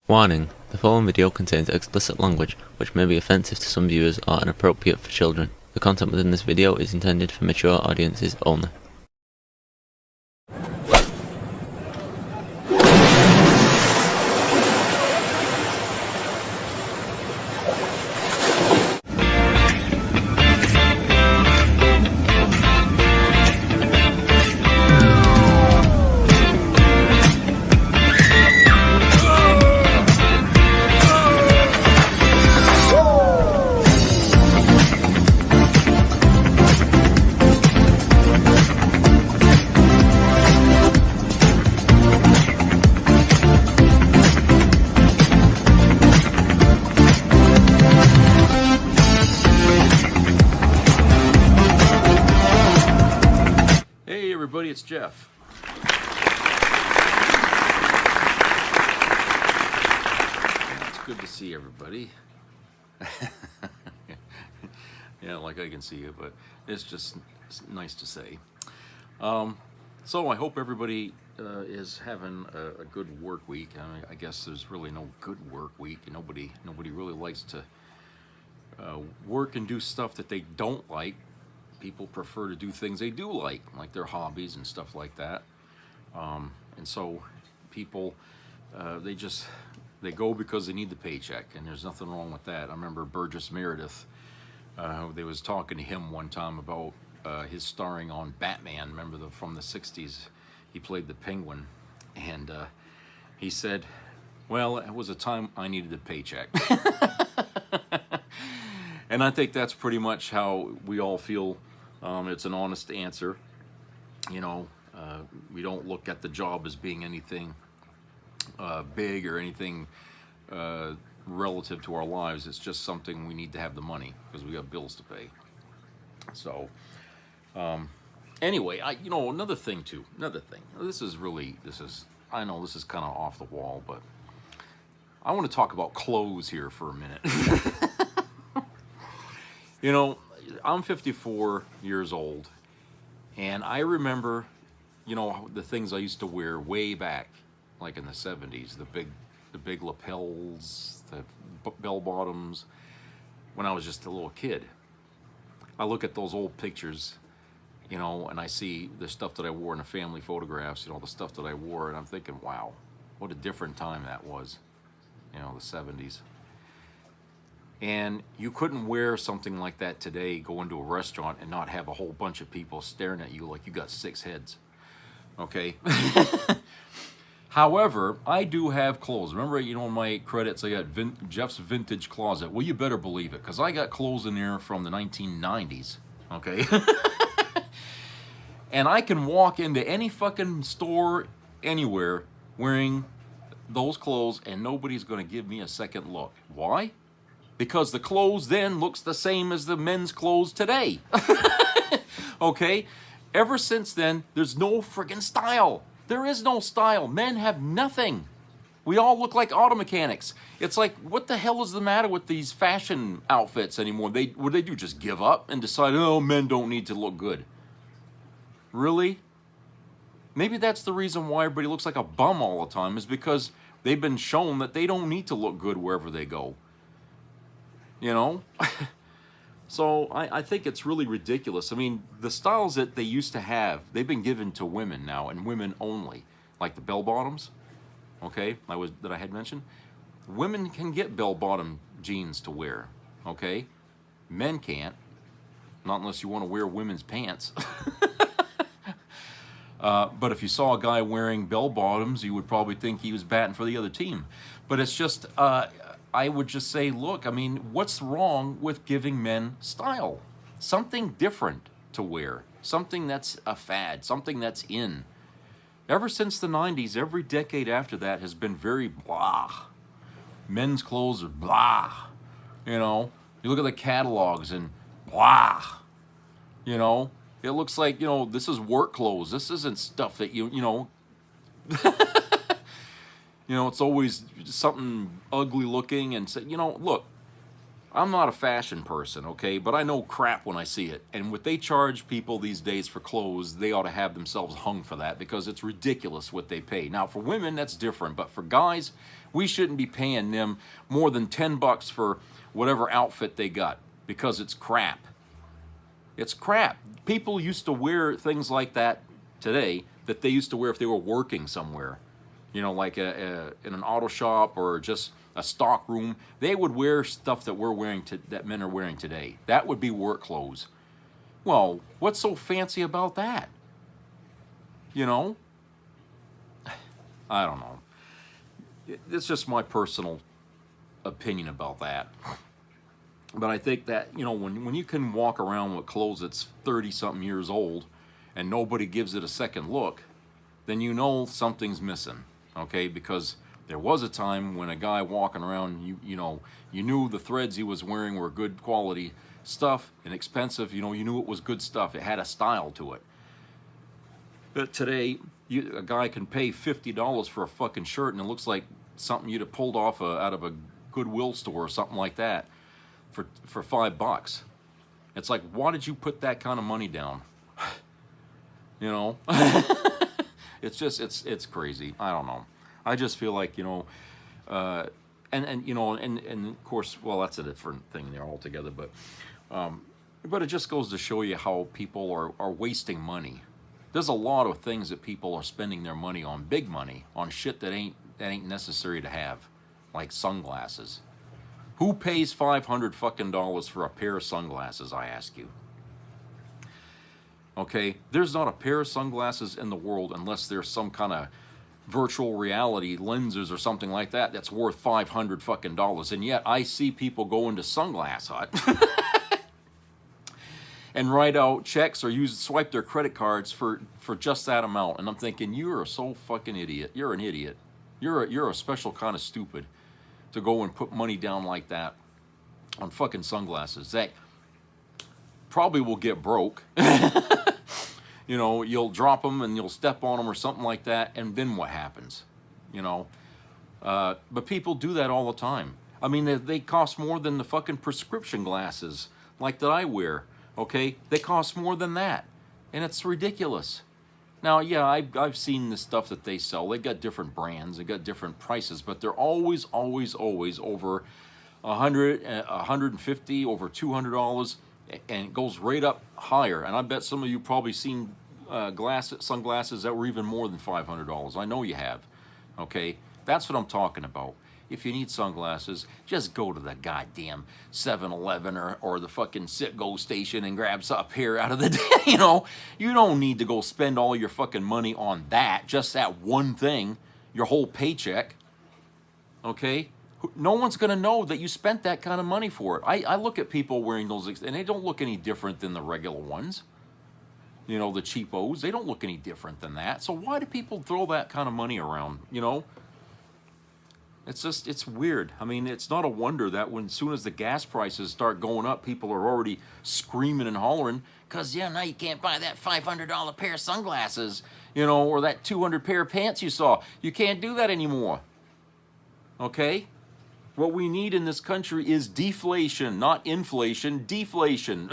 Warning: the following video contains explicit language which may be offensive to some viewers or inappropriate for children. The content within this video is intended for mature audiences only. Hey everybody, it's Jeff. It's good to see everybody. Yeah, like I can see you, but it's just nice to say. So I hope everybody is having a good work week. I guess there's really no good work week. Nobody really likes to work and do stuff that they don't like. People prefer to do things they do like their hobbies and stuff like that. And so people, they go because they need the paycheck, and there's nothing wrong with that. I remember Burgess Meredith, they was talking to him one time about his starring on Batman. Remember from the 60s, he played the Penguin, and he said, well, it was a time I needed a paycheck. And I think that's pretty much how we all feel. It's an honest answer. You know, we don't look at the job as being anything big or anything relative to our lives. It's just something we need to have the money because we got bills to pay. So, anyway, another thing. I know this is kind of off the wall, but I want to talk about clothes here for a minute. You know, I'm 54 years old, and I remember, the things I used to wear way back, like in the 70s, the big lapels, the bell bottoms, when I was just a little kid. I look at those old pictures, and I see the stuff that I wore in the family photographs, the stuff that I wore, and I'm thinking, wow, what a different time that was, the 70s. And you couldn't wear something like that today, go into a restaurant and not have a whole bunch of people staring at you like you got 6 heads. Okay? However, I do have clothes. Remember, in my credits, I got Jeff's Vintage Closet. Well, you better believe it, because I got clothes in there from the 1990s. Okay? And I can walk into any fucking store anywhere wearing those clothes, and nobody's going to give me a second look. Why? Because the clothes then looks the same as the men's clothes today. Okay? Ever since then, there's no friggin' style. There is no style. Men have nothing. We all look like auto mechanics. It's like, what the hell is the matter with these fashion outfits anymore? What do they do? Just give up and decide, oh, men don't need to look good. Really? Maybe that's the reason why everybody looks like a bum all the time, is because they've been shown that they don't need to look good wherever they go. So I think it's really ridiculous. I mean, the styles that they used to have, they've been given to women now, and women only. Like the bell bottoms, okay, that I had mentioned. Women can get bell bottom jeans to wear, okay? Men can't, not unless you want to wear women's pants. But if you saw a guy wearing bell bottoms, you would probably think he was batting for the other team. But it's just, I would just say, look, I mean, what's wrong with giving men style? Something different to wear. Something that's a fad. Something that's in. Ever since the 90s, every decade after that has been very blah. Men's clothes are blah. You look at the catalogs and blah. It looks like, this is work clothes. This isn't stuff that it's always something ugly looking and say, look, I'm not a fashion person, okay, but I know crap when I see it. And what they charge people these days for clothes, they ought to have themselves hung for that, because it's ridiculous what they pay. Now, for women, that's different, but for guys, we shouldn't be paying them more than $10 for whatever outfit they got, because it's crap. It's crap. People used to wear things like that today that they used to wear if they were working somewhere. You know, like in an auto shop or just a stock room. They would wear stuff that we're wearing that men are wearing today. That would be work clothes. Well, what's so fancy about that? You know? I don't know. It's just my personal opinion about that. But I think that, you know, when you can walk around with clothes that's 30-something years old and nobody gives it a second look, then you know something's missing, okay? Because there was a time when a guy walking around, you knew the threads he was wearing were good quality stuff and expensive. You know, you knew it was good stuff. It had a style to it. But today, a guy can pay $50 for a fucking shirt and it looks like something you'd have pulled off out of a Goodwill store or something like that for $5. It's like, why did you put that kind of money down? You know? It's crazy. I don't know. I just feel like, you know, and of course, well, that's a different thing there altogether, but it just goes to show you how people are wasting money. There's a lot of things that people are spending their money on, big money, on shit that ain't necessary to have, like sunglasses. Who pays $500 fucking dollars for a pair of sunglasses, I ask you? Okay, there's not a pair of sunglasses in the world, unless there's some kind of virtual reality lenses or something like that, that's worth $500 fucking dollars. And yet I see people go into Sunglass Hut and write out checks or swipe their credit cards for just that amount. And I'm thinking, you're so fucking idiot. You're an idiot. You're a special kind of stupid to go and put money down like that on fucking sunglasses. That probably will get broke. You know, you'll drop them and you'll step on them or something like that, and then what happens? You know? But people do that all the time. I mean, they cost more than the fucking prescription glasses like that I wear, okay? They cost more than that, and it's ridiculous. Now, yeah, I've seen the stuff that they sell. They got different brands, they got different prices, but they're always over $100, $150, over $200, and it goes right up higher. And I bet some of you probably seen sunglasses that were even more than $500. I know you have. Okay, that's what I'm talking about. If you need sunglasses, just go to the goddamn 7-Eleven or the fucking Citgo station and grab a pair out of the day. You know, you don't need to go spend all your fucking money on that, just that one thing, your whole paycheck. Okay? No one's going to know that you spent that kind of money for it. I look at people wearing those, and they don't look any different than the regular ones. You know, the cheapos, they don't look any different than that. So why do people throw that kind of money around, you know? It's weird. I mean, it's not a wonder that as soon as the gas prices start going up, people are already screaming and hollering, because, yeah, now you can't buy that $500 pair of sunglasses, you know, or that $200 pair of pants you saw. You can't do that anymore. Okay? What we need in this country is deflation, not inflation, deflation.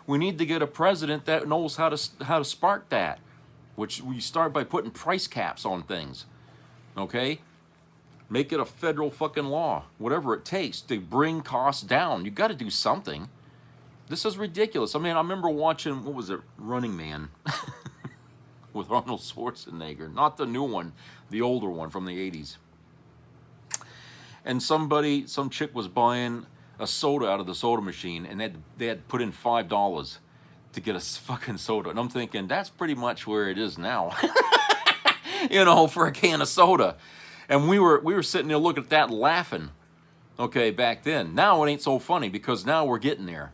We need to get a president that knows how to spark that, which we start by putting price caps on things. Okay? Make it a federal fucking law, whatever it takes to bring costs down. You got to do something. This is ridiculous. I mean, I remember watching, what was it, Running Man with Arnold Schwarzenegger. Not the new one, the older one from the 80s. And some chick was buying a soda out of the soda machine, and they had put in $5 to get a fucking soda. And I'm thinking, that's pretty much where it is now, you know, for a can of soda. And we were sitting there looking at that and laughing, okay, back then. Now it ain't so funny, because now we're getting there.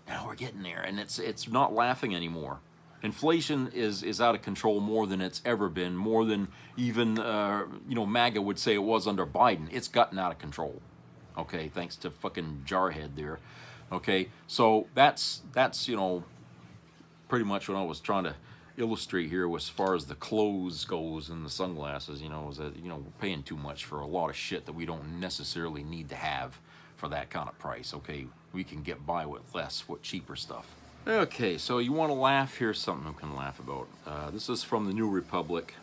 Now we're getting there, and it's not laughing anymore. Inflation is out of control more than it's ever been, more than even, MAGA would say it was under Biden. It's gotten out of control, okay, thanks to fucking Jarhead there, okay? So that's pretty much what I was trying to illustrate here as far as the clothes goes and the sunglasses, is that, we're paying too much for a lot of shit that we don't necessarily need to have, for that kind of price. Okay, we can get by with less, with cheaper stuff. Okay, so you want to laugh? Here's something we can laugh about. This is from the New Republic,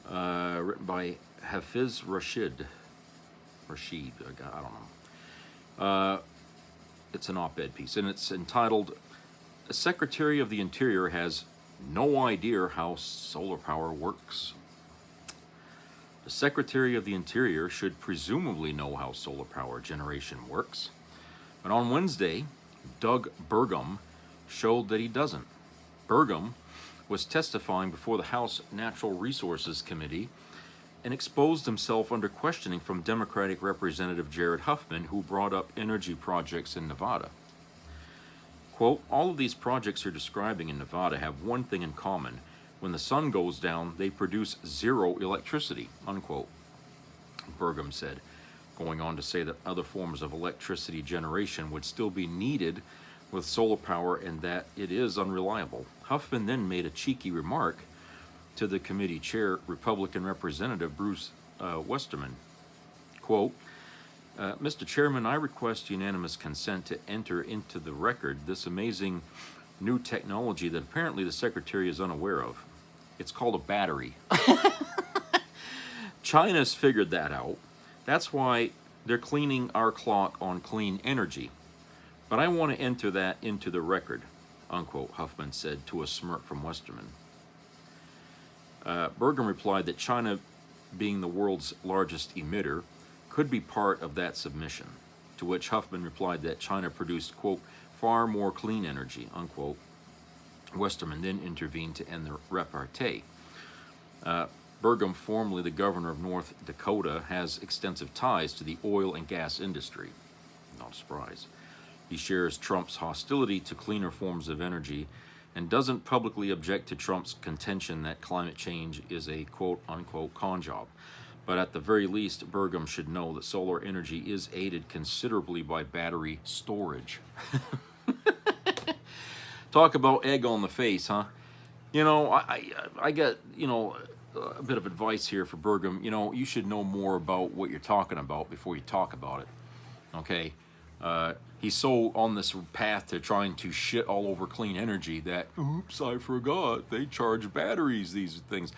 written by Hafiz Rashid. I don't know. It's an op-ed piece, and it's entitled, "The Secretary of the Interior has no idea how solar power works." The Secretary of the Interior should presumably know how solar power generation works. But on Wednesday, Doug Burgum showed that he doesn't. Burgum was testifying before the House Natural Resources Committee and exposed himself under questioning from Democratic Representative Jared Huffman, who brought up energy projects in Nevada. Quote, "All of these projects you're describing in Nevada have one thing in common. When the sun goes down, they produce zero electricity," unquote, Burgum said, going on to say that other forms of electricity generation would still be needed with solar power and that it is unreliable. Huffman then made a cheeky remark to the committee chair, Republican Representative Bruce Westerman. Quote, "Mr. Chairman, I request unanimous consent to enter into the record this amazing new technology that apparently the Secretary is unaware of. It's called a battery." China's figured that out. That's why they're cleaning our clock on clean energy. But I want to enter that into the record, unquote, Huffman said to a smirk from Westerman. Burgum replied that China, being the world's largest emitter, could be part of that submission, to which Huffman replied that China produced, quote, "far more clean energy," unquote. Westerman then intervened to end the repartee. Burgum, formerly the governor of North Dakota, has extensive ties to the oil and gas industry. Not a surprise. He shares Trump's hostility to cleaner forms of energy and doesn't publicly object to Trump's contention that climate change is a quote-unquote con job. But at the very least, Burgum should know that solar energy is aided considerably by battery storage. Talk about egg on the face, huh? You know, I get, a bit of advice here for Burgum. You should know more about what you're talking about before you talk about it, okay? He's so on this path to trying to shit all over clean energy that, oops, I forgot, they charge batteries, these things.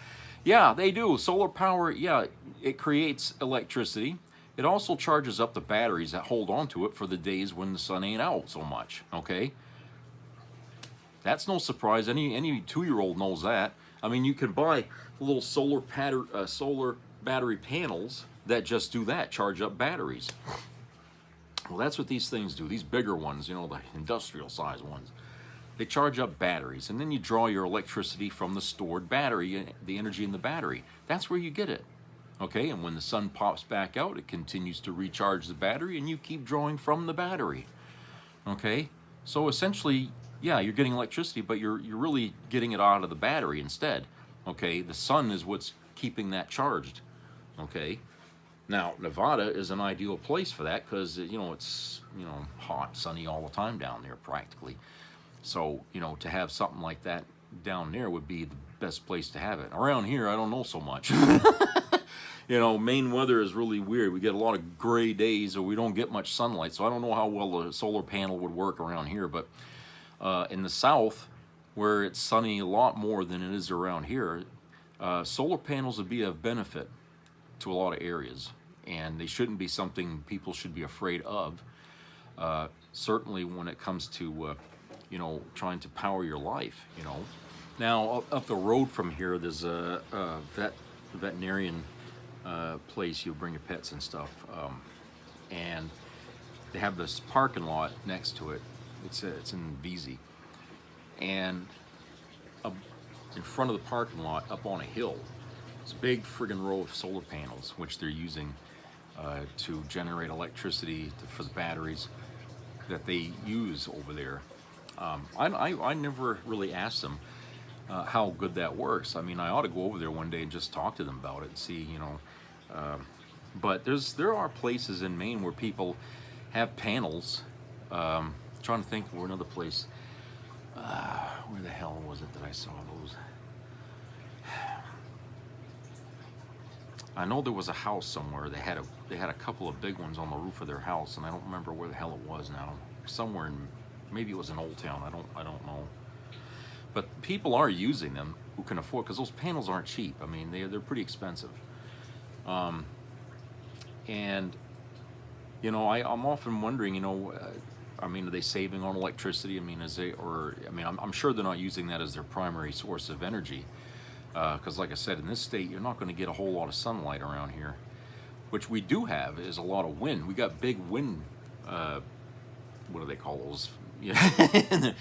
Yeah, they do. Solar power, yeah, it creates electricity. It also charges up the batteries that hold on to it for the days when the sun ain't out so much, okay? That's no surprise. Any 2-year-old knows that. I mean, you can buy little solar battery panels that just do that, charge up batteries. Well, that's what these things do. These bigger ones, the industrial size ones, they charge up batteries, and then you draw your electricity from the stored battery, the energy in the battery. That's where you get it, okay? And when the sun pops back out, it continues to recharge the battery, and you keep drawing from the battery, okay? So essentially, yeah, you're getting electricity, but you're really getting it out of the battery instead, okay? The sun is what's keeping that charged, okay? Now, Nevada is an ideal place for that because, it's, hot, sunny all the time down there practically. So, to have something like that down there would be the best place to have it. Around here, I don't know so much. Maine weather is really weird. We get a lot of gray days or we don't get much sunlight. So I don't know how well a solar panel would work around here. But in the south, where it's sunny a lot more than it is around here, solar panels would be of benefit to a lot of areas. And they shouldn't be something people should be afraid of. Certainly when it comes to, trying to power your life, Now, up the road from here, there's a veterinarian place. You bring your pets and stuff. And they have this parking lot next to it. It's in Veazey. And in front of the parking lot, up on a hill, it's a big friggin' row of solar panels, which they're using to generate electricity for the batteries that they use over there. I never really asked them how good that works. I mean, I ought to go over there one day and just talk to them about it and see, but there are places in Maine where people have panels. Trying to think where another place. Where the hell was it that I saw those? I know there was a house somewhere. They had a couple of big ones on the roof of their house, and I don't remember where the hell it was now. Somewhere in, maybe it was in Old Town. I don't know. But people are using them who can afford, because those panels aren't cheap. I mean, they're pretty expensive. And you know, I'm often wondering, you know, I mean, are they saving on electricity? I mean, I'm sure they're not using that as their primary source of energy. Because like I said, in this state, you're not going to get a whole lot of sunlight around here. Which we do have is a lot of wind. We got big wind, what do they call those? Yeah.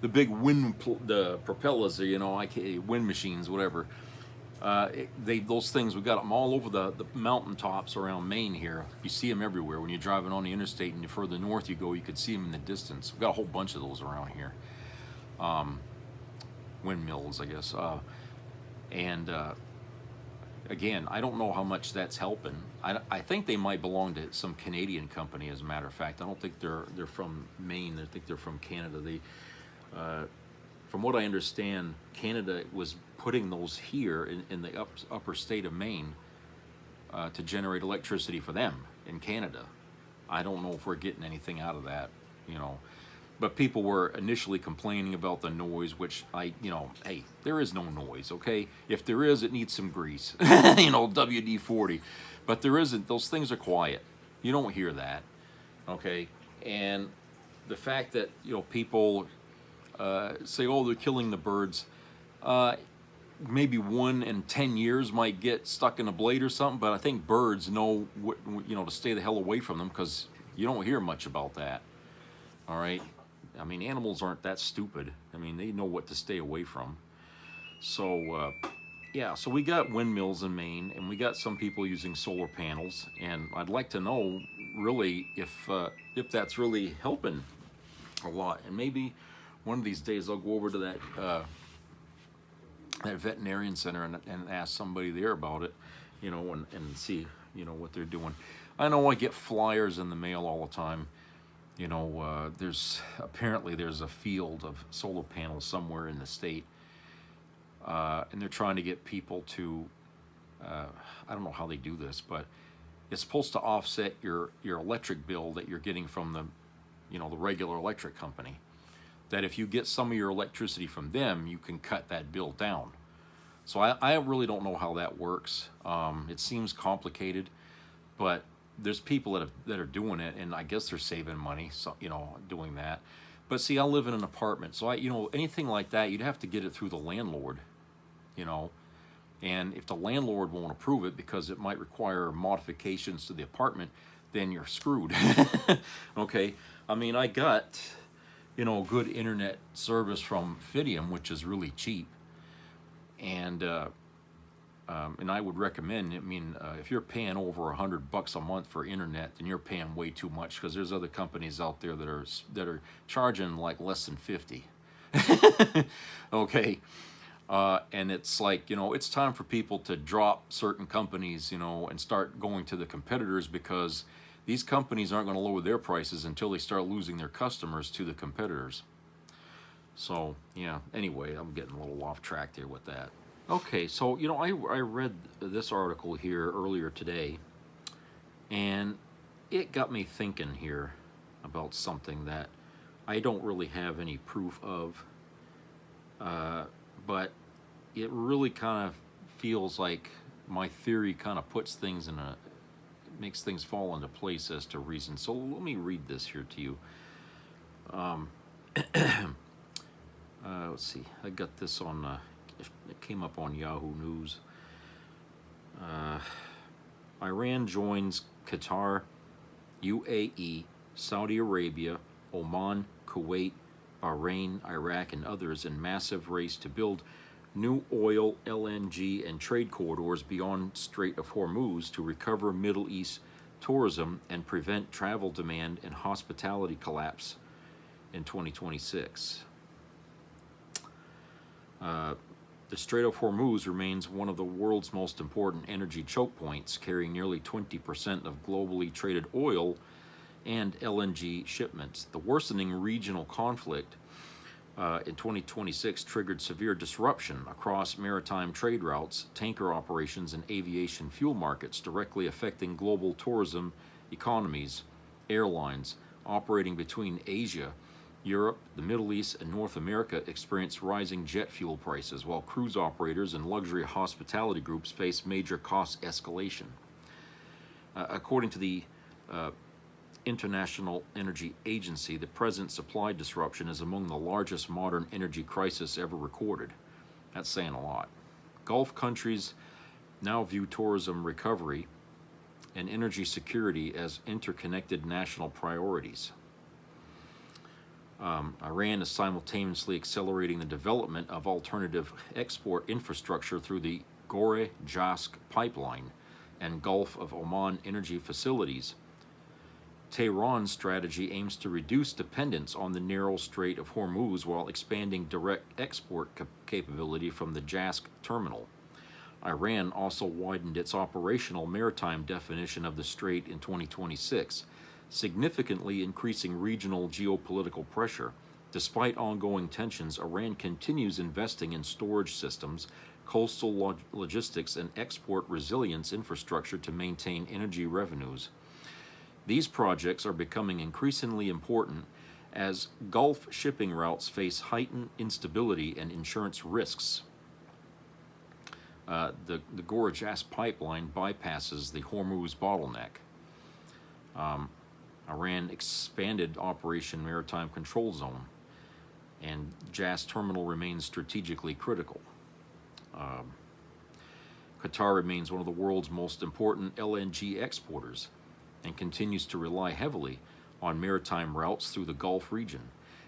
The big wind, the propellers, you know, wind machines, whatever. Those things, we got them all over the mountaintops around Maine here. You see them everywhere. When you're driving on the interstate and the further north you go, you could see them in the distance. We've got a whole bunch of those around here. Windmills, I guess. Again, I don't know how much that's helping. I think they might belong to some Canadian company, as a matter of fact. I don't think they're from Maine. I think they're from Canada. From what I understand, Canada was putting those here in the upper state of Maine to generate electricity for them in Canada. I don't know if we're getting anything out of that, you know. But people were initially complaining about the noise, which hey, there is no noise, okay? If there is, it needs some grease, you know, WD-40. But there isn't. Those things are quiet. You don't hear that, okay? And the fact that, you know, people say, oh, they're killing the birds. Maybe 1 in 10 years might get stuck in a blade or something, but I think birds know, you know, to stay the hell away from them, because you don't hear much about that. All right? I mean, animals aren't that stupid. I mean, they know what to stay away from. So, yeah, so we got windmills in Maine, and we got some people using solar panels, and I'd like to know, really, if that's really helping a lot. And maybe one of these days I'll go over to that veterinarian center and ask somebody there about it, you know, and see, you know, what they're doing. I know I get flyers in the mail all the time. You know, there's a field of solar panels somewhere in the state, and they're trying to get people to, I don't know how they do this, but it's supposed to offset your electric bill that you're getting from the regular electric company. That if you get some of your electricity from them, you can cut that bill down. So I really don't know how that works. It seems complicated, but there's people that are doing it, and I guess they're saving money, so, you know, doing that. But see, I live in an apartment, so anything like that, you'd have to get it through the landlord, you know. And if the landlord won't approve it because it might require modifications to the apartment, then you're screwed. Okay, I mean, I got, you know, good internet service from Fidium, which is really cheap, and I would recommend. I mean, if you're paying over $100 a month for internet, then you're paying way too much, because there's other companies out there that are charging like less than 50. Okay, and it's like, you know, it's time for people to drop certain companies, you know, and start going to the competitors, because these companies aren't going to lower their prices until they start losing their customers to the competitors. So, yeah, anyway, I'm getting a little off track there with that. Okay, so, you know, I read this article here earlier today, and it got me thinking here about something that I don't really have any proof of, but it really kind of feels like my theory kind of puts things makes things fall into place as to reason. So let me read this here to you. Let's see, I got this on, it came up on Yahoo News. Iran joins Qatar, UAE, Saudi Arabia, Oman, Kuwait, Bahrain, Iraq, and others in massive race to build new oil, LNG, and trade corridors beyond Strait of Hormuz to recover Middle East tourism and prevent travel demand and hospitality collapse in 2026. The Strait of Hormuz remains one of the world's most important energy choke points, carrying nearly 20% of globally traded oil and LNG shipments. The worsening regional conflict in 2026 triggered severe disruption across maritime trade routes, tanker operations, and aviation fuel markets, directly affecting global tourism economies. Airlines operating between Asia, Europe, the Middle East, and North America experienced rising jet fuel prices, while cruise operators and luxury hospitality groups face major cost escalation. According to the International Energy Agency, the present supply disruption is among the largest modern energy crisis ever recorded. That's saying a lot. Gulf countries now view tourism recovery and energy security as interconnected national priorities. Iran is simultaneously accelerating the development of alternative export infrastructure through the Gore-Jask pipeline and Gulf of Oman energy facilities. Tehran's strategy aims to reduce dependence on the narrow Strait of Hormuz while expanding direct export capability from the Jask terminal. Iran also widened its operational maritime definition of the strait in 2026, significantly increasing regional geopolitical pressure. Despite ongoing tensions, Iran continues investing in storage systems, coastal logistics, and export resilience infrastructure to maintain energy revenues. These projects are becoming increasingly important as Gulf shipping routes face heightened instability and insurance risks. The Gore-Jask pipeline bypasses the Hormuz bottleneck. Iran expanded Operation Maritime Control Zone, and Jask terminal remains strategically critical. Qatar remains one of the world's most important LNG exporters and continues to rely heavily on maritime routes through the Gulf region.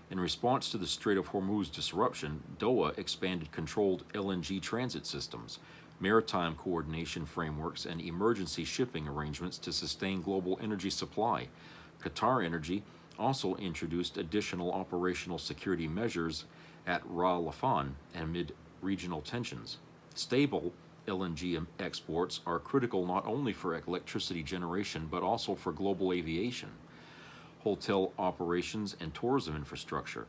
In response to the Strait of Hormuz disruption, Doha expanded controlled LNG transit systems, maritime coordination frameworks, and emergency shipping arrangements to sustain global energy supply. Qatar Energy also introduced additional operational security measures at Ras Laffan amid regional tensions. Stable LNG exports are critical not only for electricity generation but also for global aviation, hotel operations, and tourism infrastructure.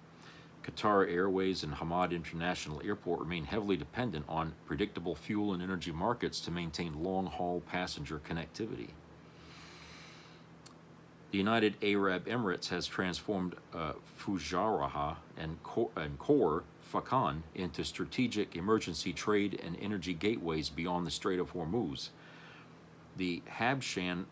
Qatar Airways and Hamad International Airport remain heavily dependent on predictable fuel and energy markets to maintain long-haul passenger connectivity. The United Arab Emirates has transformed Fujairah and Khor Fakkan into strategic emergency trade and energy gateways beyond the Strait of Hormuz. The Habshan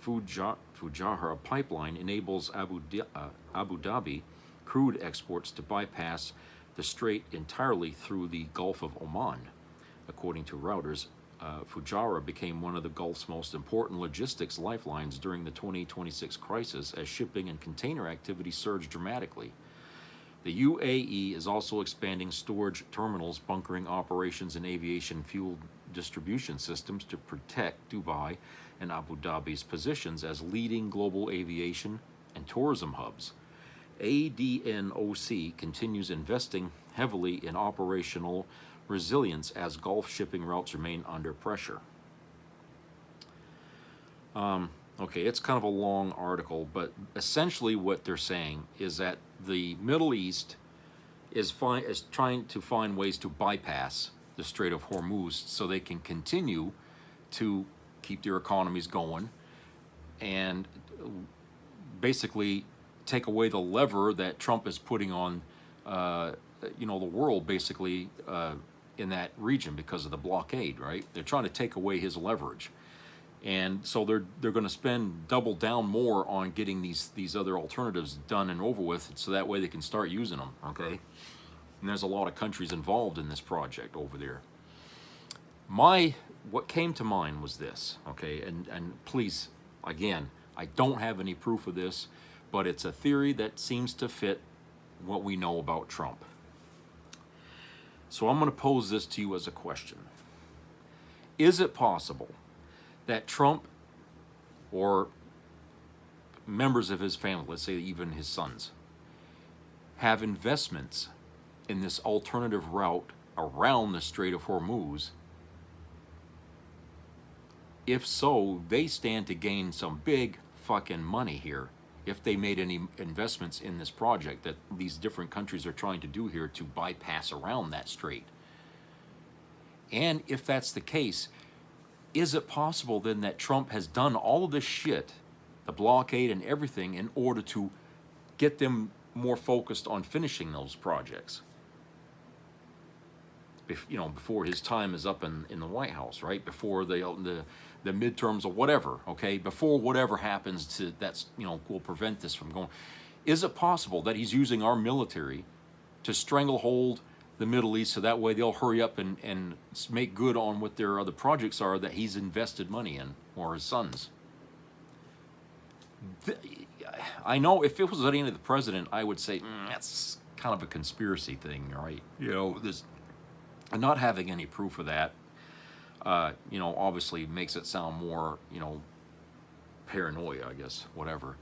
Fujairah pipeline enables Abu Dhabi crude exports to bypass the strait entirely through the Gulf of Oman. According to Reuters, Fujairah became one of the Gulf's most important logistics lifelines during the 2026 crisis as shipping and container activity surged dramatically. The UAE is also expanding storage terminals, bunkering operations, and aviation fuel distribution systems to protect Dubai and Abu Dhabi's positions as leading global aviation and tourism hubs. ADNOC continues investing heavily in operational resilience as Gulf shipping routes remain under pressure. Okay, it's kind of a long article, but essentially what they're saying is that the Middle East is trying to find ways to bypass the Strait of Hormuz so they can continue to keep their economies going and basically take away the lever that Trump is putting on, the world basically in that region because of the blockade, right? They're trying to take away his leverage. And so they're going to double down more on getting these other alternatives done and over with, so that way they can start using them, okay? And there's a lot of countries involved in this project over there. What came to mind was this, okay? And please, again, I don't have any proof of this, but it's a theory that seems to fit what we know about Trump. So I'm going to pose this to you as a question. Is it possible that Trump or members of his family, let's say even his sons, have investments in this alternative route around the Strait of Hormuz? If so, they stand to gain some big fucking money here if they made any investments in this project that these different countries are trying to do here to bypass around that strait. And if that's the case, is it possible then that Trump has done all of this shit, the blockade and everything, in order to get them more focused on finishing those projects? Before his time is up in the White House, right? Before the midterms or whatever, okay? Before whatever happens to that's will prevent this from going. Is it possible that he's using our military to stranglehold the Middle East so that way they'll hurry up and make good on what their other projects are that he's invested money in, or his sons? I know if it was any of the president, I would say that's kind of a conspiracy thing, right? This. And not having any proof of that, obviously makes it sound more, paranoia, I guess, whatever.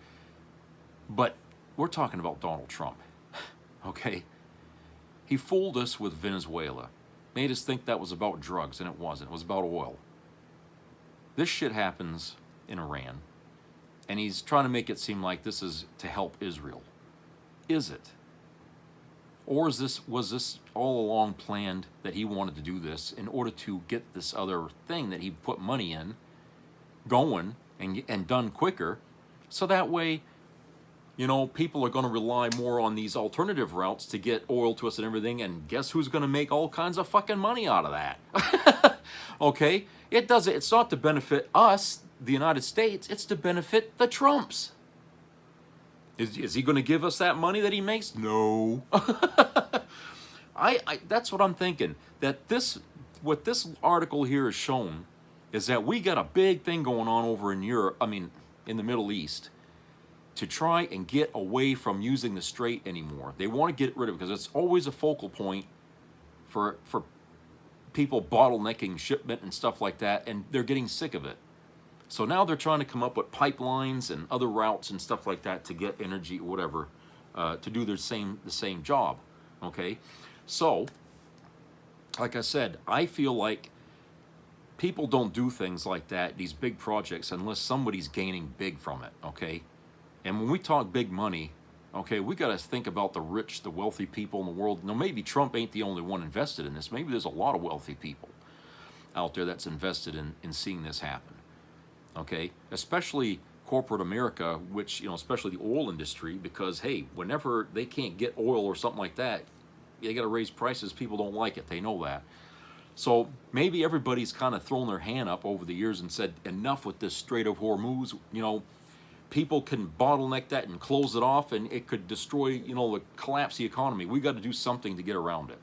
But we're talking about Donald Trump, okay? He fooled us with Venezuela, made us think that was about drugs, and it wasn't. It was about oil. This shit happens in Iran, and he's trying to make it seem like this is to help Israel. Is it? Or was this all along planned that he wanted to do this in order to get this other thing that he put money in going and done quicker, so that way, people are going to rely more on these alternative routes to get oil to us and everything, and guess who's going to make all kinds of fucking money out of that? Okay? It's not to benefit us, the United States, it's to benefit the Trumps. Is he going to give us that money that he makes? No. That's what I'm thinking. That what this article here has shown is that we got a big thing going on over in Europe, in the Middle East, to try and get away from using the strait anymore. They want to get rid of it because it's always a focal point for people bottlenecking shipment and stuff like that, and they're getting sick of it. So now they're trying to come up with pipelines and other routes and stuff like that to get energy, whatever, to do the same job. Okay, so like I said, I feel like people don't do things like that, these big projects, unless somebody's gaining big from it. Okay, and when we talk big money, okay, we got to think about the rich, the wealthy people in the world. Now, maybe Trump ain't the only one invested in this. Maybe there's a lot of wealthy people out there that's invested in seeing this happen. Okay, especially corporate America, which, especially the oil industry, because, hey, whenever they can't get oil or something like that, they got to raise prices. People don't like it. They know that. So maybe everybody's kind of thrown their hand up over the years and said, enough with this Strait of Hormuz. People can bottleneck that and close it off, and it could destroy, collapse the economy. We got to do something to get around it.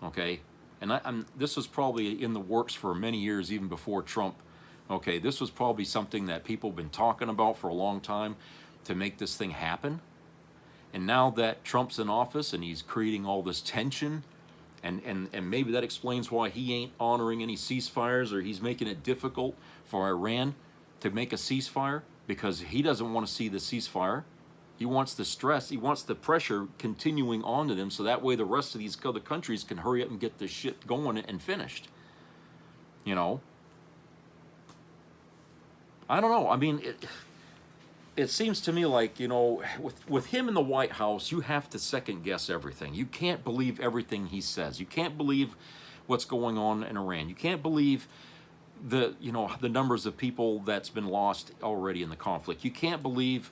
Okay, and this was probably in the works for many years, even before Trump. Okay, this was probably something that people have been talking about for a long time to make this thing happen. And now that Trump's in office and he's creating all this tension, and maybe that explains why he ain't honoring any ceasefires, or he's making it difficult for Iran to make a ceasefire, because he doesn't want to see the ceasefire. He wants the stress, he wants the pressure continuing on to them, so that way the rest of these other countries can hurry up and get this shit going and finished. I don't know. It seems to me like, with him in the White House, you have to second guess everything. You can't believe everything he says. You can't believe what's going on in Iran. You can't believe the numbers of people that's been lost already in the conflict. You can't believe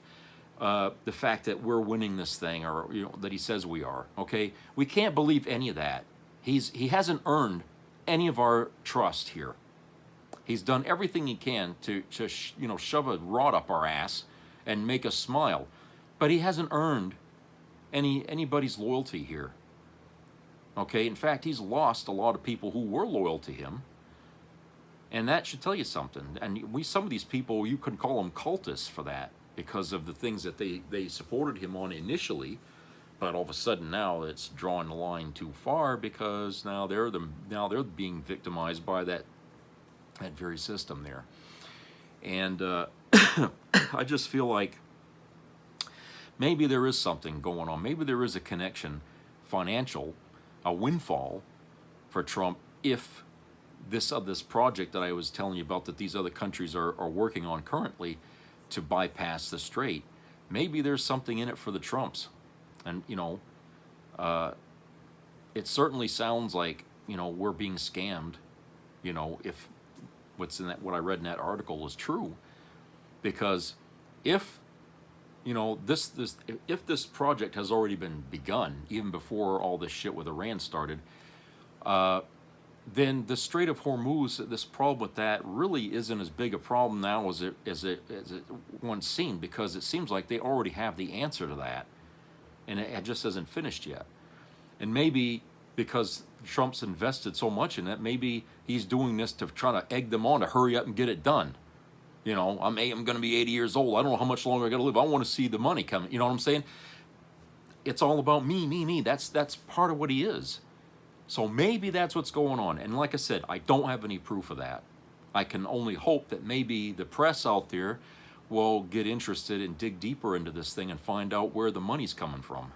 the fact that we're winning this thing, or that he says we are. Okay, we can't believe any of that. He hasn't earned any of our trust here. He's done everything he can to shove a rod up our ass and make us smile, but he hasn't earned anybody's loyalty here. Okay, in fact, he's lost a lot of people who were loyal to him, and that should tell you something. And some of these people, you can call them cultists for that, because of the things that they supported him on initially, but all of a sudden now it's drawing the line too far, because now they're being victimized by that very system there. And I just feel like maybe there is something going on. Maybe there is a connection, financial, a windfall for Trump, if this project that I was telling you about, that these other countries are working on currently, to bypass the strait. Maybe there's something in it for the Trumps. And, it certainly sounds like, we're being scammed, if what I read in that article is true. Because if, if this project has already been begun, even before all this shit with Iran started, then the Strait of Hormuz, this problem with that really isn't as big a problem now as it once seemed, because it seems like they already have the answer to that, and it just isn't finished yet. And maybe because Trump's invested so much in it, maybe he's doing this to try to egg them on to hurry up and get it done. I'm going to be 80 years old. I don't know how much longer I got to live. I want to see the money coming. You know what I'm saying? It's all about me. That's part of what he is. So maybe that's what's going on. And like I said, I don't have any proof of that. I can only hope that maybe the press out there will get interested and dig deeper into this thing and find out where the money's coming from.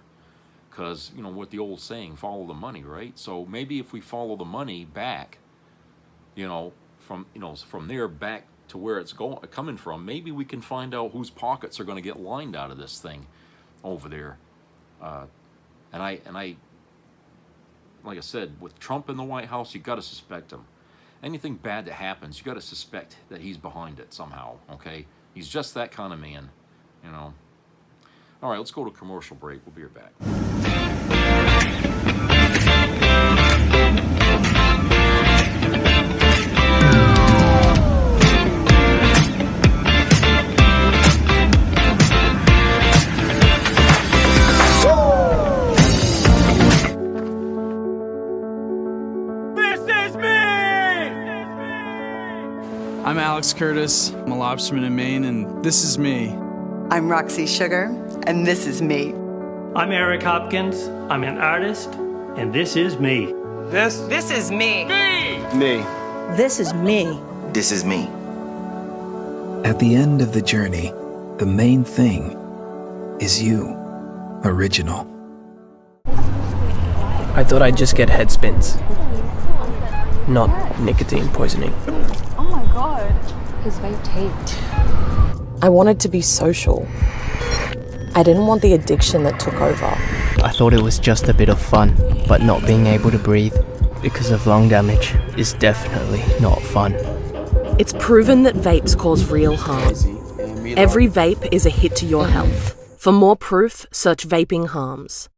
Because, what the old saying, follow the money, right? So maybe if we follow the money back, from there back to where it's coming from, maybe we can find out whose pockets are going to get lined out of this thing over there. And I, like I said, with Trump in the White House, you got to suspect him. Anything bad that happens, you got to suspect that he's behind it somehow. Okay, he's just that kind of man, All right, let's go to a commercial break. We'll be right back. I'm Alex Curtis. I'm a lobsterman in Maine, and this is me. I'm Roxy Sugar, and this is me. I'm Eric Hopkins. I'm an artist, and this is me. This is me. Me. This is me. This is me. At the end of the journey, the main thing is you. Original. I thought I'd just get head spins, not nicotine poisoning. Oh my god. His vape taped. I wanted to be social. I didn't want the addiction that took over. I thought it was just a bit of fun, but not being able to breathe because of lung damage is definitely not fun. It's proven that vapes cause real harm. Every vape is a hit to your health. For more proof, search vaping harms.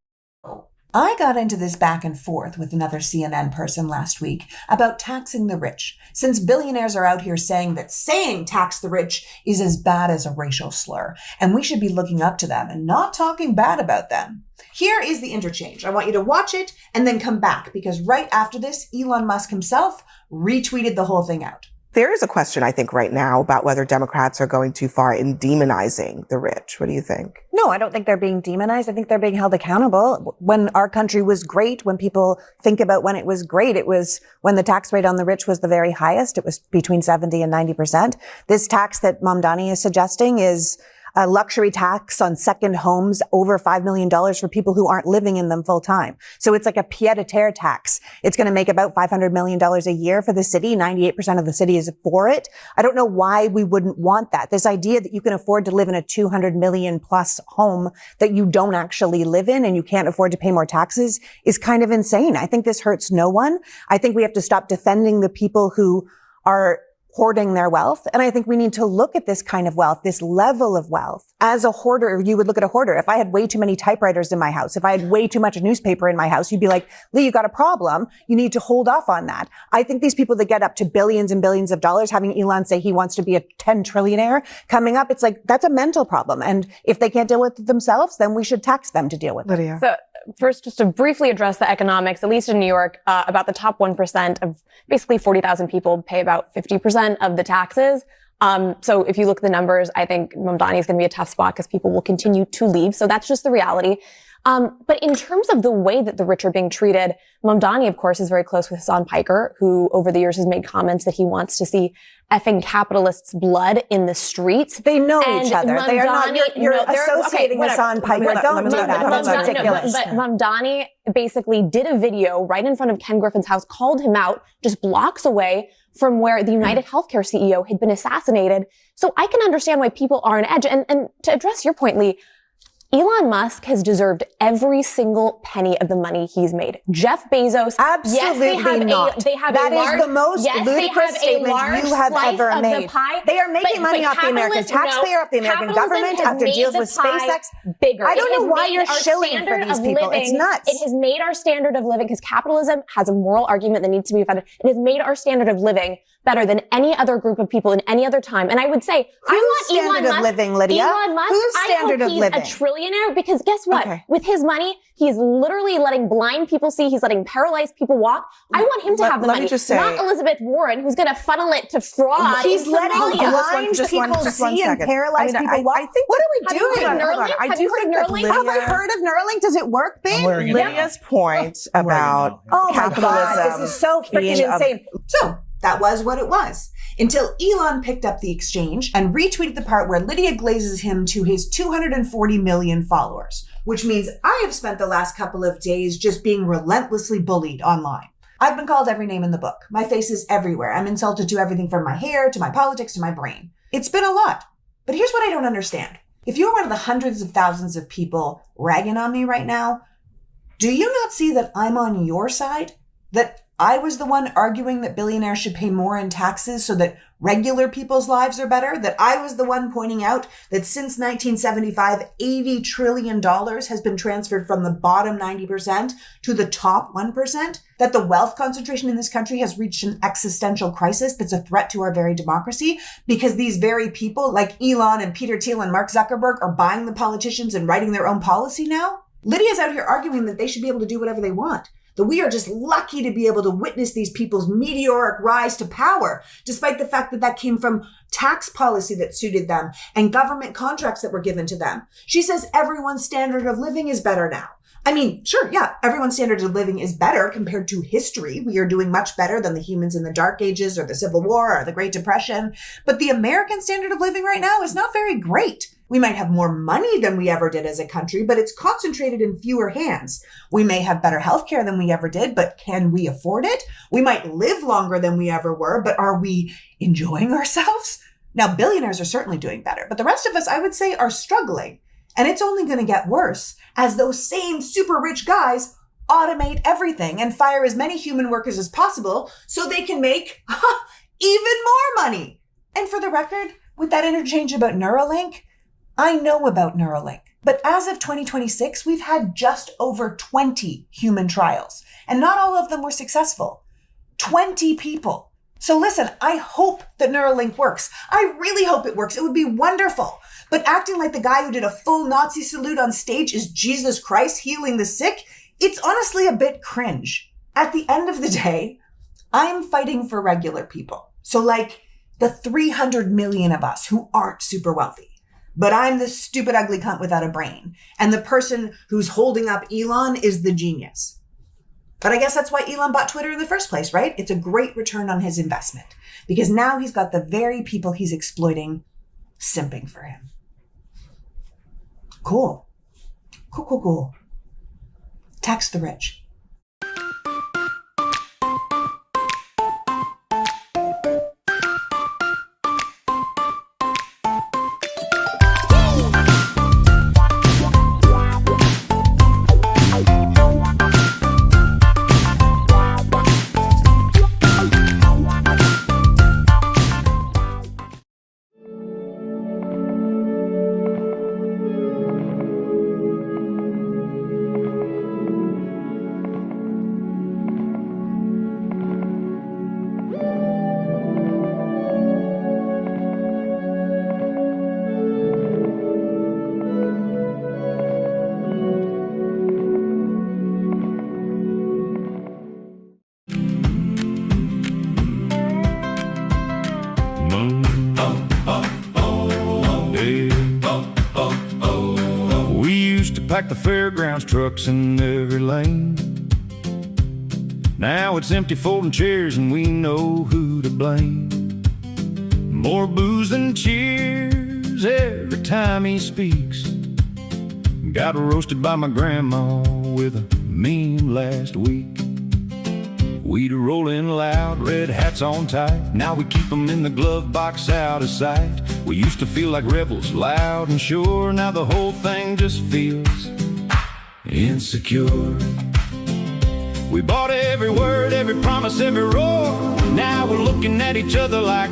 I got into this back and forth with another CNN person last week about taxing the rich, since billionaires are out here saying that saying tax the rich is as bad as a racial slur, and we should be looking up to them and not talking bad about them. Here is the interchange. I want you to watch it and then come back, because right after this, Elon Musk himself retweeted the whole thing out. There is a question, I think, right now about whether Democrats are going too far in demonizing the rich. What do you think? No, I don't think they're being demonized. I think they're being held accountable. When our country was great, when people think about when it was great, it was when the tax rate on the rich was the very highest. It was between 70 and 90%. This tax that Mamdani is suggesting is a luxury tax on second homes over $5 million for people who aren't living in them full time. So it's like a pied-à-terre tax. It's going to make about $500 million a year for the city. 98% of the city is for it. I don't know why we wouldn't want that. This idea that you can afford to live in a 200 million plus home that you don't actually live in and you can't afford to pay more taxes is kind of insane. I think this hurts no one. I think we have to stop defending the people who are hoarding their wealth. And I think we need to look at this kind of wealth, this level of wealth. As a hoarder, you would look at a hoarder. If I had way too many typewriters in my house, if I had way too much newspaper in my house, you'd be like, Lee, you got a problem. You need to hold off on that. I think these people that get up to billions and billions of dollars, having Elon say he wants to be a 10 trillionaire coming up, it's like, that's a mental problem. And if they can't deal with it themselves, then we should tax them to deal with it. Lydia. So first, just to briefly address the economics, at least in New York, about the top 1% of basically 40,000 people pay about 50% of the taxes. So if you look at the numbers, I think Mamdani is going to be a tough spot because people will continue to leave. So that's just the reality. But in terms of the way that the rich are being treated, Mamdani, of course, is very close with Hassan Piker, who over the years has made comments that he wants to see effing capitalists' blood in the streets. They know each other. They are not, you're associating Hassan Piker. Don't do that. That's ridiculous. But Mamdani basically did a video right in front of Ken Griffin's house, called him out just blocks away from where the United Healthcare CEO had been assassinated. So I can understand why people are on edge. And to address your point, Lee, Elon Musk has deserved every single penny of the money he's made. Jeff Bezos, absolutely not. That is the most ludicrous statement you have ever made. They are making money off the American taxpayer, off the American government, after deals with SpaceX. Bigger. I don't know why you're shilling for these people. It's nuts. It has made our standard of living, because capitalism has a moral argument that needs to be defended. It has made our standard of living better than any other group of people in any other time. And I would say, I want standard of living, Lydia? Elon Musk, Whose standard I of hope he's living? a trillionaire, because guess what? With his money, he's literally letting blind people see. He's letting paralyzed people walk. I want him to have the money, not Elizabeth Warren, who's going to funnel it to fraud. He's letting blind people see and paralyzed people walk. What are we doing? Have you heard of Neuralink? Have I heard of Neuralink? Does it work, babe? Lydia's point about capitalism. God, this is so freaking insane. So that was what it was. Until Elon picked up the exchange and retweeted the part where Lydia glazes him to his 240 million followers, which means I have spent the last couple of days just being relentlessly bullied online. I've been called every name in the book. My face is everywhere. I'm insulted to everything from my hair, to my politics, to my brain. It's been a lot. But here's what I don't understand. If you're one of the hundreds of thousands of people ragging on me right now, do you not see that I'm on your side? That I was the one arguing that billionaires should pay more in taxes so that regular people's lives are better? That I was the one pointing out that since 1975, $80 trillion has been transferred from the bottom 90% to the top 1%? That the wealth concentration in this country has reached an existential crisis that's a threat to our very democracy because these very people like Elon and Peter Thiel and Mark Zuckerberg are buying the politicians and writing their own policy now? Lydia's out here arguing that they should be able to do whatever they want. That we are just lucky to be able to witness these people's meteoric rise to power, despite the fact that that came from tax policy that suited them and government contracts that were given to them. She says everyone's standard of living is better now. I mean, sure, yeah, everyone's standard of living is better compared to history. We are doing much better than the humans in the Dark Ages or the Civil War or the Great Depression. But the American standard of living right now is not very great. We might have more money than we ever did as a country, but it's concentrated in fewer hands. We may have better healthcare than we ever did, but can we afford it? We might live longer than we ever were, but are we enjoying ourselves? Now, billionaires are certainly doing better, but the rest of us, I would say, are struggling. And it's only going to get worse as those same super rich guys automate everything and fire as many human workers as possible so they can make even more money. And for the record, with that interchange about Neuralink, I know about Neuralink, but as of 2026, we've had just over 20 human trials, and not all of them were successful. 20 people. So listen, I hope that Neuralink works. I really hope it works. It would be wonderful. But acting like the guy who did a full Nazi salute on stage is Jesus Christ healing the sick, it's honestly a bit cringe. At the end of the day, I'm fighting for regular people. So like the 300 million of us who aren't super wealthy. But I'm the stupid, ugly cunt without a brain. And the person who's holding up Elon is the genius. But I guess that's why Elon bought Twitter in the first place, right? It's a great return on his investment. Because now he's got the very people he's exploiting simping for him. Cool. Cool. Tax the rich. packed the fairgrounds trucks in every lane. Now it's empty folding chairs and we know who to blame. More booze than cheers every time he speaks. Got roasted by my grandma with a meme last week. We'd roll in loud, red hats on tight. Now we keep them in the glove box out of sight. We used to feel like rebels, loud and sure. Now the whole thing just feels insecure. We bought every word, every promise, every roar. Now we're looking at each other like,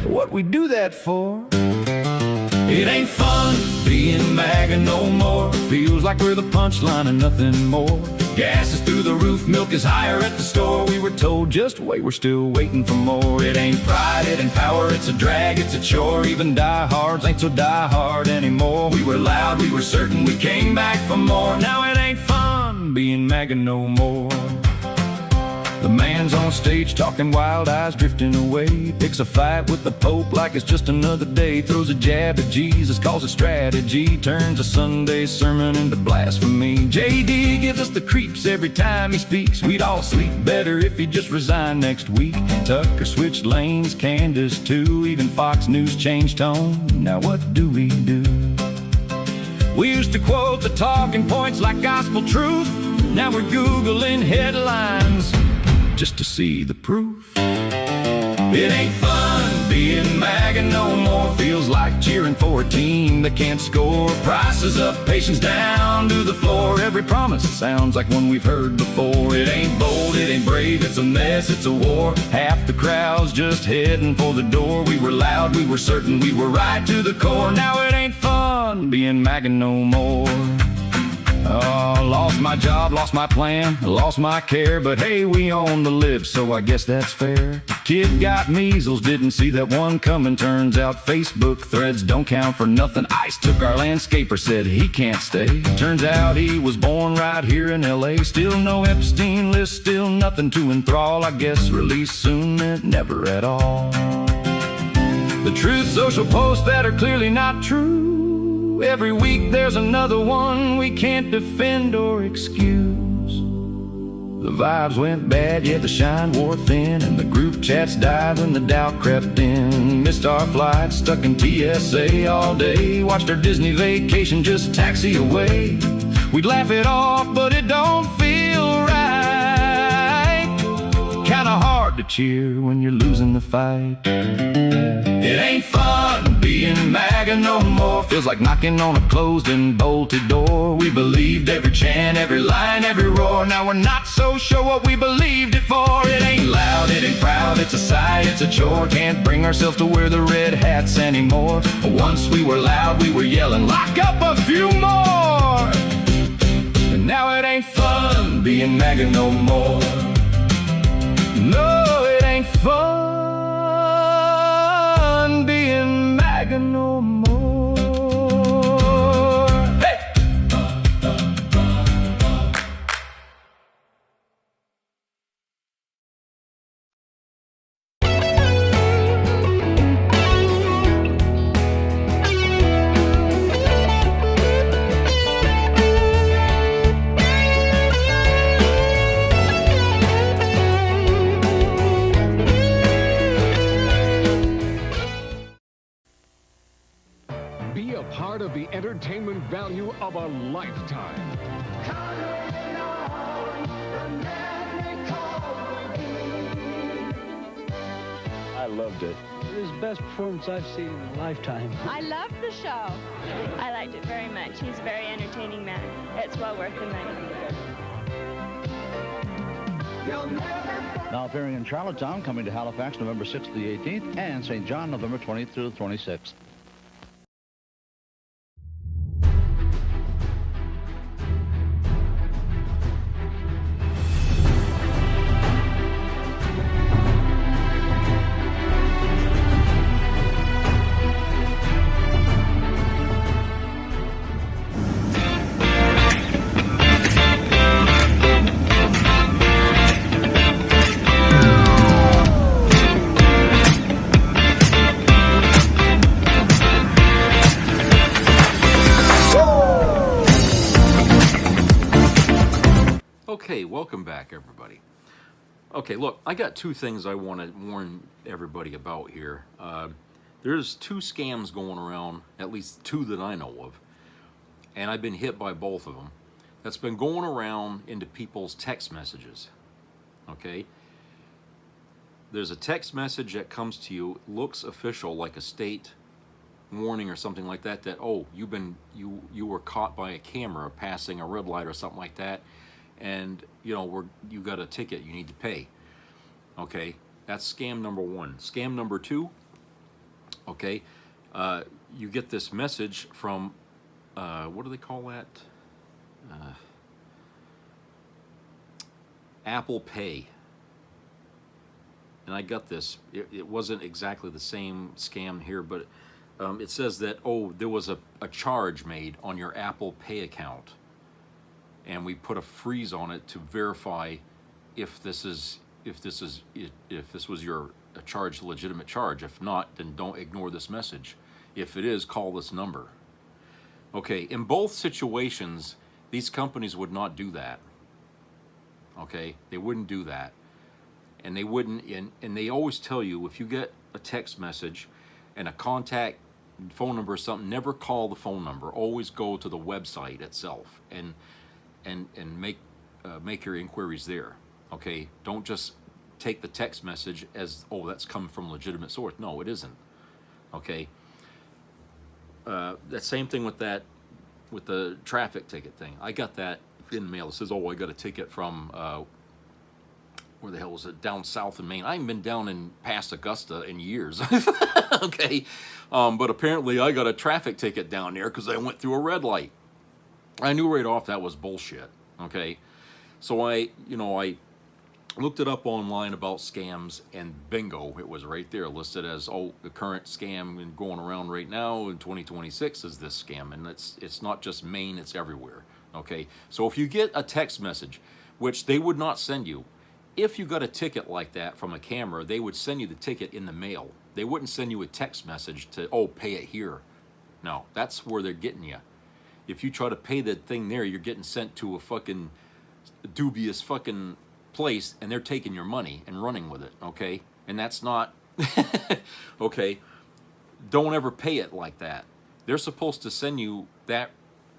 what we do that for? It ain't fun being MAGA no more. Feels like we're the punchline and nothing more. Gas is through the roof, milk is higher at the store. We were told just wait, we're still waiting for more. It ain't pride, it ain't power, it's a drag, it's a chore. Even diehards ain't so diehard anymore. We were loud, we were certain, we came back for more. Now it ain't fun being MAGA no more. The man's on stage talking, wild eyes drifting away. Picks a fight with the Pope like it's just another day. Throws a jab at Jesus, calls it strategy. Turns a Sunday sermon into blasphemy. JD gives us the creeps every time he speaks. We'd all sleep better if he just resigned next week. Tucker switched lanes, Candace too. Even Fox News changed tone. Now what do we do? We used to quote the talking points like gospel truth. Now we're Googling headlines just to see the proof. It ain't fun being MAGA no more. Feels like cheering for a team that can't score. Prices up, patience down to the floor. Every promise sounds like one we've heard before. It ain't bold, it ain't brave, it's a mess, it's a war. Half the crowd's just heading for the door. We were loud, we were certain, we were right to the core. Now it ain't fun being MAGA no more. Oh, lost my job, lost my plan, lost my care. But hey, we own the lib, so I guess that's fair. Kid got measles, didn't see that one coming. Turns out Facebook threads don't count for nothing. ICE took our landscaper, said he can't stay. Turns out he was born right here in LA. Still no Epstein list, still nothing to enthrall. I guess release soon meant never at all. The Truth Social posts that are clearly not true. Every week there's another one we can't defend or excuse. The vibes went bad, yeah, the shine wore thin, and the group chats died when the doubt crept in. Missed our flight, stuck in TSA all day. Watched our Disney vacation just taxi away. We'd laugh it off, but it don't feel right. Kinda hard to cheer when you're losing the fight. It ain't fun being MAGA no more. Feels like knocking on a closed and bolted door. We believed every chant, every line, every roar. Now we're not so sure what we believed it for. It ain't loud, it ain't proud, it's a sight, it's a chore. Can't bring ourselves to wear the red hats anymore. Once we were loud, we were yelling, lock up a few more. And now it ain't fun being MAGA no more. No, it ain't fun being MAGA no more. Hey! Be a part of the entertainment value of a lifetime. I loved it. It was the best performance I've seen in a lifetime. I loved the show. I liked it very much. He's a very entertaining man. It's well worth the money. Now appearing in Charlottetown, coming to Halifax November 6th to the 18th, and St. John November 20th through the 26th. Okay, welcome back, everybody. Okay, look, I got two things I want to warn everybody about here. There's two scams going around, at least two that I know of, and I've been hit by both of them. That's been going around into people's text messages. Okay? There's a text message that comes to you, looks official, like a state warning or something like that, that, oh, you were caught by a camera passing a red light or something like that, and you got a ticket you need to pay. Okay, that's scam number one. Scam number two, okay, you get this message from what do they call that? Apple Pay. And I got this. It wasn't exactly the same scam here, but it says that, oh, there was a charge made on your Apple Pay account, and we put a freeze on it to verify if this was your charge, legitimate charge. If not, then don't ignore this message. If it is, call this number. Okay, in both situations, these companies would not do that. Okay, they wouldn't do that. And they wouldn't, and they always tell you, if you get a text message and a contact phone number or something, never call the phone number. Always go to the website itself and make your inquiries there. Okay, don't just take the text message as, oh, that's come from legitimate source. No, it isn't. Okay. That same thing with the traffic ticket thing. I got that in the mail. It says, oh, I got a ticket from where the hell was it? Down south in Maine. I haven't been down in past Augusta in years. Okay, but apparently I got a traffic ticket down there because I went through a red light. I knew right off that was bullshit. Okay, so I looked it up online about scams, and bingo, it was right there listed as, oh, the current scam going around right now in 2026 is this scam, and it's not just Maine, it's everywhere. Okay, so if you get a text message, which they would not send you, if you got a ticket like that from a camera, they would send you the ticket in the mail. They wouldn't send you a text message to, oh, pay it here. No, that's where they're getting you. If you try to pay that thing there, you're getting sent to a fucking dubious fucking place, and they're taking your money and running with it, okay? And that's not, okay? Don't ever pay it like that. They're supposed to send you that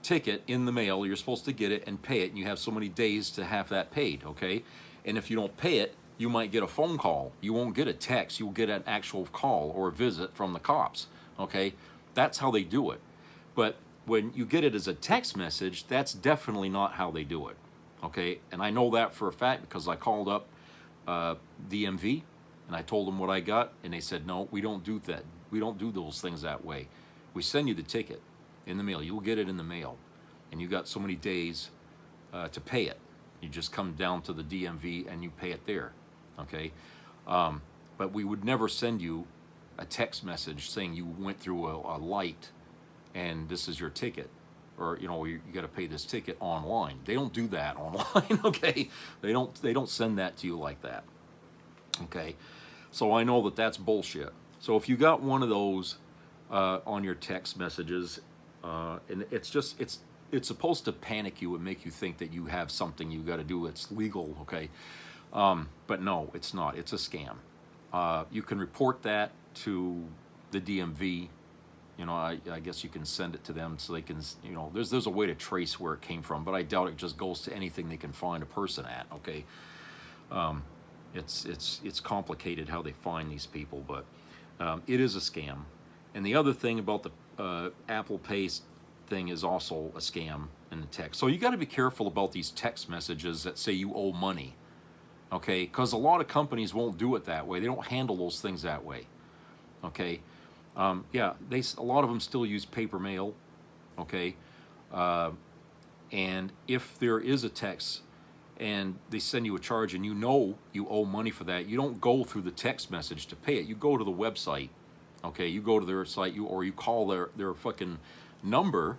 ticket in the mail. You're supposed to get it and pay it, and you have so many days to have that paid, okay? And if you don't pay it, you might get a phone call. You won't get a text. You'll get an actual call or a visit from the cops, okay? That's how they do it. But when you get it as a text message, that's definitely not how they do it, okay? And I know that for a fact because I called up DMV, and I told them what I got, and they said, no, we don't do that. We don't do those things that way. We send you the ticket in the mail. You'll get it in the mail, and you got so many days to pay it. You just come down to the DMV and you pay it there, okay? But we would never send you a text message saying you went through a light and this is your ticket, or you got to pay this ticket online. They don't do that online, okay? They don't send that to you like that, okay? So I know that that's bullshit. So if you got one of those on your text messages, and it's supposed to panic you and make you think that you have something you got to do. It's legal, okay? But no, it's not. It's a scam. You can report that to the DMV. I guess you can send it to them so they can, there's a way to trace where it came from, but I doubt it just goes to anything they can find a person at, okay? It's complicated how they find these people, but it is a scam. And the other thing about the Apple Pay thing is also a scam in the text. So you got to be careful about these text messages that say you owe money, okay? Because a lot of companies won't do it that way. They don't handle those things that way, okay? Yeah, a lot of them still use paper mail, okay? And if there is a text and they send you a charge and you owe money for that, you don't go through the text message to pay it. You go to the website, okay? You go to their site, or you call their fucking number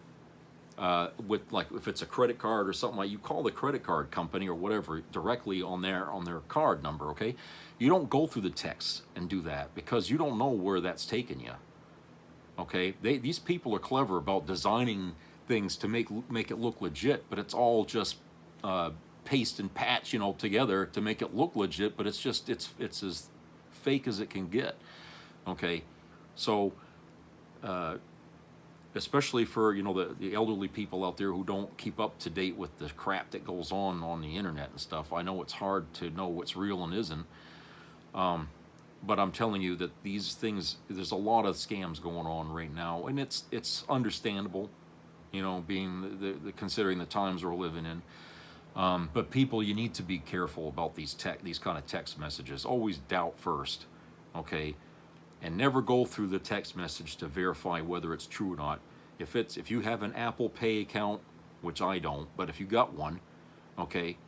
with, like, if it's a credit card or something, like, you call the credit card company or whatever directly on their card number, okay? You don't go through the text and do that because you don't know where that's taking you, okay? These people are clever about designing things to make it look legit, but it's all just paste and patch, you know, together to make it look legit, but it's as fake as it can get. Okay, so especially for, you know, the elderly people out there who don't keep up to date with the crap that goes on the internet and stuff. I know it's hard to know what's real and isn't, but I'm telling you that these things, there's a lot of scams going on right now, and it's understandable, you know, being the considering the times we're living in. But people, you need to be careful about these kind of text messages. Always doubt first, okay? And never go through the text message to verify whether it's true or not. If you have an Apple Pay account, which I don't, but if you got one, okay,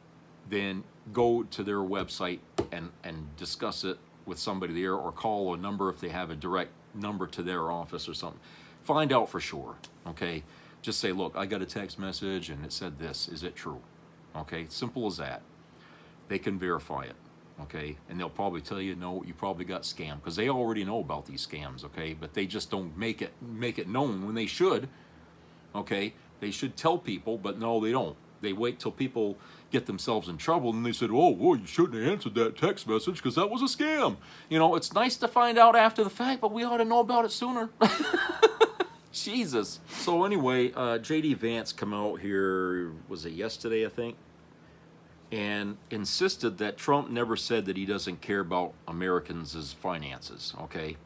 then go to their website and discuss it with somebody there, or call a number if they have a direct number to their office or something. Find out for sure, okay? Just say, look, I got a text message and it said this. Is it true? Okay, simple as that. They can verify it, okay? And they'll probably tell you, no, you probably got scammed, because they already know about these scams, okay? But they just don't make it known when they should, okay? They should tell people, but no, they don't. They wait till people get themselves in trouble, and they said, oh, well, you shouldn't have answered that text message because that was a scam. You know, it's nice to find out after the fact, but we ought to know about it sooner. Jesus. So anyway, J.D. Vance come out here, was it yesterday, I think, and insisted that Trump never said that he doesn't care about Americans' finances, okay?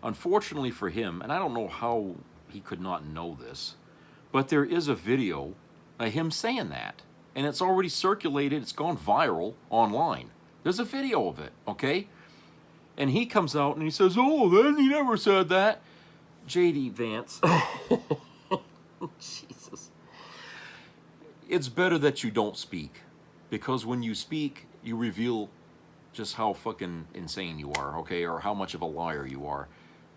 Unfortunately for him, and I don't know how he could not know this, but there is a video of him saying that, and it's already circulated, it's gone viral online. There's a video of it, okay? And he comes out and he says, oh, then he never said that. J.D. Vance, Jesus. It's better that you don't speak, because when you speak, you reveal just how fucking insane you are, okay, or how much of a liar you are.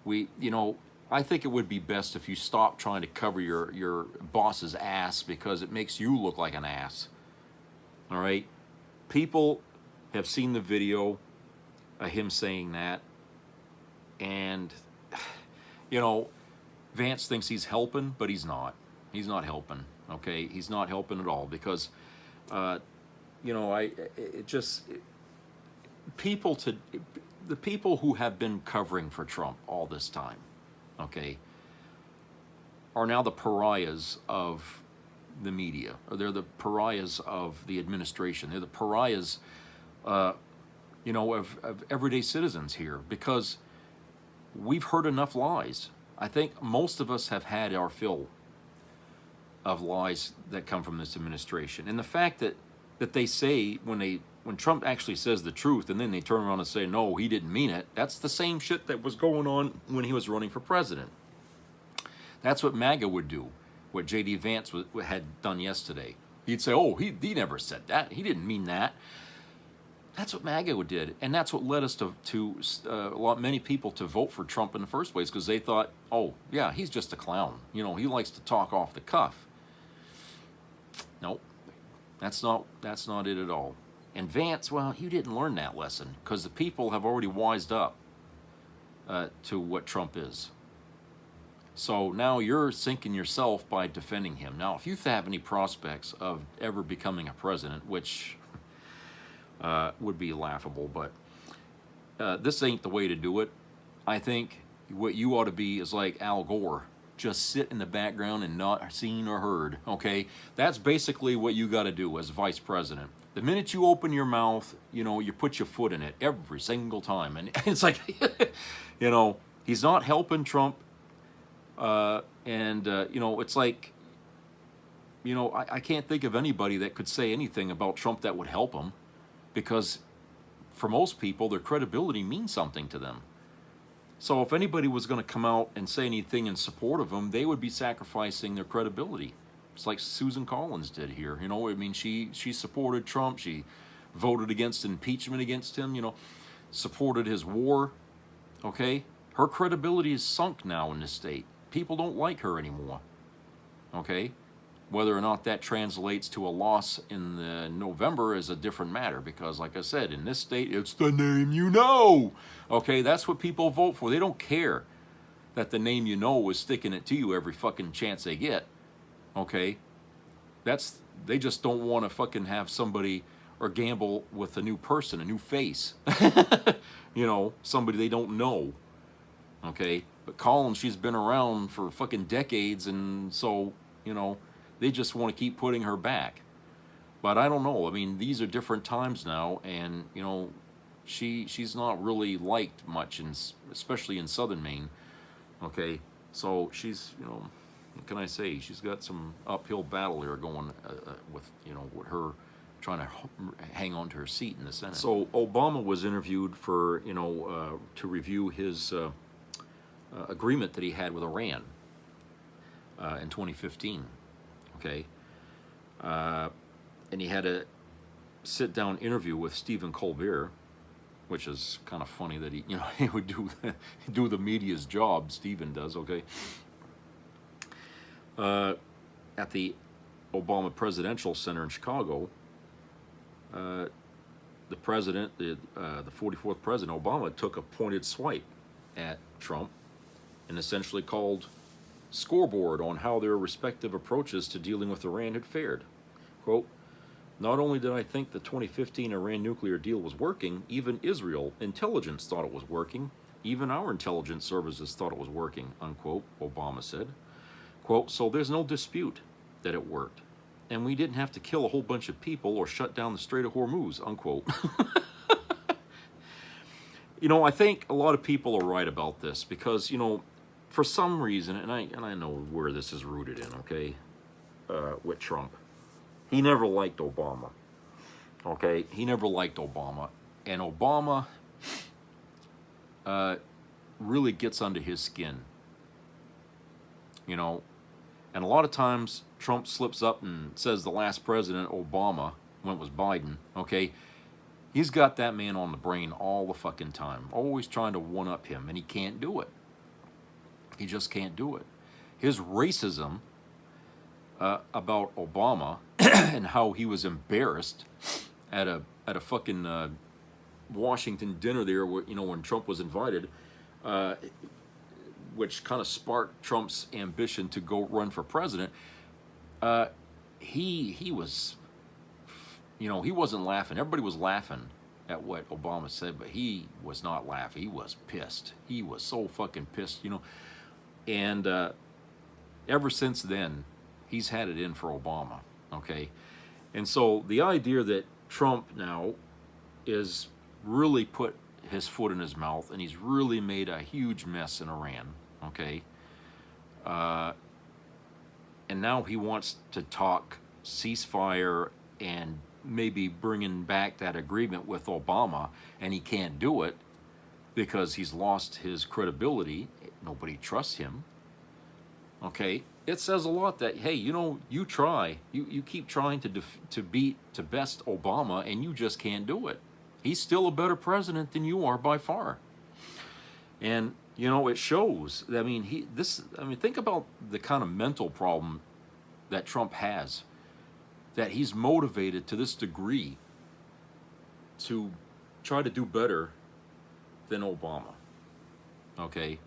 You know, I think it would be best if you stop trying to cover your boss's ass, because it makes you look like an ass. All right? People have seen the video of him saying that, and you know, Vance thinks he's helping, but he's not. He's not helping, okay? He's not helping at all, because, you know, the people who have been covering for Trump all this time, okay, are now the pariahs of the media, or they're the pariahs of the administration. They're the pariahs, you know, of everyday citizens here, because we've heard enough lies. I think most of us have had our fill of lies that come from this administration. And the fact that they say, when Trump actually says the truth, and then they turn around and say, no, he didn't mean it, that's the same shit that was going on when he was running for president. That's what MAGA would do, what J.D. Vance had done yesterday. He'd say, oh, he never said that. He didn't mean that. That's what MAGA did, and that's what led us to many people to vote for Trump in the first place, because they thought, oh, yeah, he's just a clown. You know, he likes to talk off the cuff. Nope, that's not it at all. And Vance, well, you didn't learn that lesson, because the people have already wised up to what Trump is. So now you're sinking yourself by defending him. Now, if you have any prospects of ever becoming a president, which would be laughable, but this ain't the way to do it. I think what you ought to be is like Al Gore. Just sit in the background and not seen or heard, okay? That's basically what you got to do as vice president. The minute you open your mouth, you know, you put your foot in it every single time. And it's like, you know, he's not helping Trump. You know, it's like, you know, I can't think of anybody that could say anything about Trump that would help him. Because for most people, their credibility means something to them. So if anybody was going to come out and say anything in support of him, they would be sacrificing their credibility. It's like Susan Collins did here. You know, I mean, she supported Trump. She voted against impeachment against him, you know, supported his war. Okay? Her credibility is sunk now in this state. People don't like her anymore. Okay? Whether or not that translates to a loss in November is a different matter, because, like I said, in this state, it's the name you know. Okay, that's what people vote for. They don't care that the name you know is sticking it to you every fucking chance they get. Okay? they just don't want to fucking have somebody or gamble with a new person, a new face. You know, somebody they don't know. Okay? But Collins, she's been around for fucking decades, and so, you know, they just want to keep putting her back. But I don't know. I mean, these are different times now, and, you know, she's not really liked much, especially in southern Maine. Okay? So she's, you know, what can I say? She's got some uphill battle here going with, you know, with her trying to hang on to her seat in the Senate. So Obama was interviewed for, you know, to review his agreement that he had with Iran in 2015. Okay? And he had a sit-down interview with Stephen Colbert, which is kind of funny that he, you know, he would do the media's job. Stephen does, okay? At the Obama Presidential Center in Chicago, the president, the 44th president, Obama, took a pointed swipe at Trump and essentially called scoreboard on how their respective approaches to dealing with Iran had fared. Quote, "Not only did I think the 2015 Iran nuclear deal was working, even Israel intelligence thought it was working. Even our intelligence services thought it was working," unquote, Obama said. Quote, "So there's no dispute that it worked. And we didn't have to kill a whole bunch of people or shut down the Strait of Hormuz," unquote. You know, I think a lot of people are right about this because, you know, for some reason, and I know where this is rooted in, okay, with Trump. He never liked Obama, okay? He never liked Obama. And Obama really gets under his skin, you know? And a lot of times, Trump slips up and says the last president, Obama, when it was Biden, okay? He's got that man on the brain all the fucking time, always trying to one-up him, and he can't do it. He just can't do it. His racism about Obama and how he was embarrassed at a fucking Washington dinner there, where, you know, when Trump was invited, which kind of sparked Trump's ambition to go run for president. He was, you know, he wasn't laughing. Everybody was laughing at what Obama said, but he was not laughing. He was pissed. He was so fucking pissed, you know. And ever since then, he's had it in for Obama, okay? And so the idea that Trump now is really put his foot in his mouth and he's really made a huge mess in Iran, okay? And now he wants to talk ceasefire and maybe bringing back that agreement with Obama, and he can't do it because he's lost his credibility. Nobody trusts him. Okay, it says a lot that, hey, you know, you keep trying to best Obama, and you just can't do it. He's still a better president than you are by far. And you know, it shows. I mean, think about the kind of mental problem that Trump has, that he's motivated to this degree to try to do better than Obama. Okay.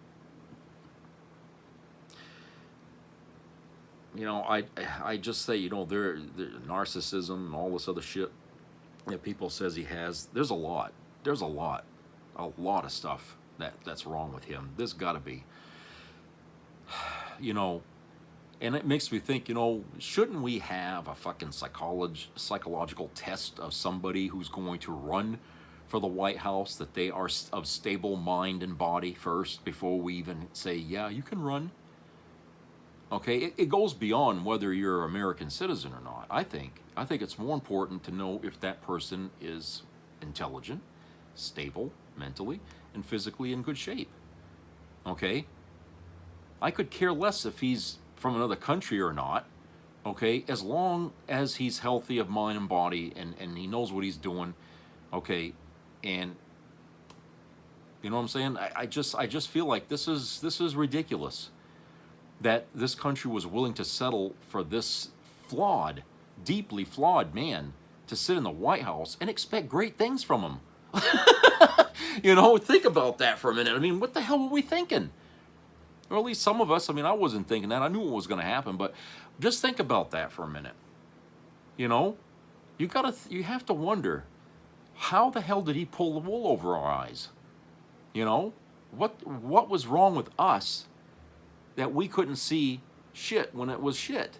You know, I just say, you know, there narcissism and all this other shit that people says he has. There's a lot of stuff that's wrong with him. There's got to be, you know, and it makes me think, you know, shouldn't we have a fucking psychological test of somebody who's going to run for the White House, that they are of stable mind and body first before we even say, yeah, you can run? Okay, it goes beyond whether you're an American citizen or not. I think it's more important to know if that person is intelligent, stable, mentally, and physically in good shape. Okay? I could care less if he's from another country or not. Okay? As long as he's healthy of mind and body and he knows what he's doing. Okay? And you know what I'm saying? I just feel like this is ridiculous, that this country was willing to settle for this flawed, deeply flawed man to sit in the White House and expect great things from him. You know, think about that for a minute. I mean, what the hell were we thinking? Or at least some of us. I mean, I wasn't thinking that. I knew what was going to happen, but just think about that for a minute. You know, you have to wonder, how the hell did he pull the wool over our eyes? You know, what was wrong with us that we couldn't see shit when it was shit?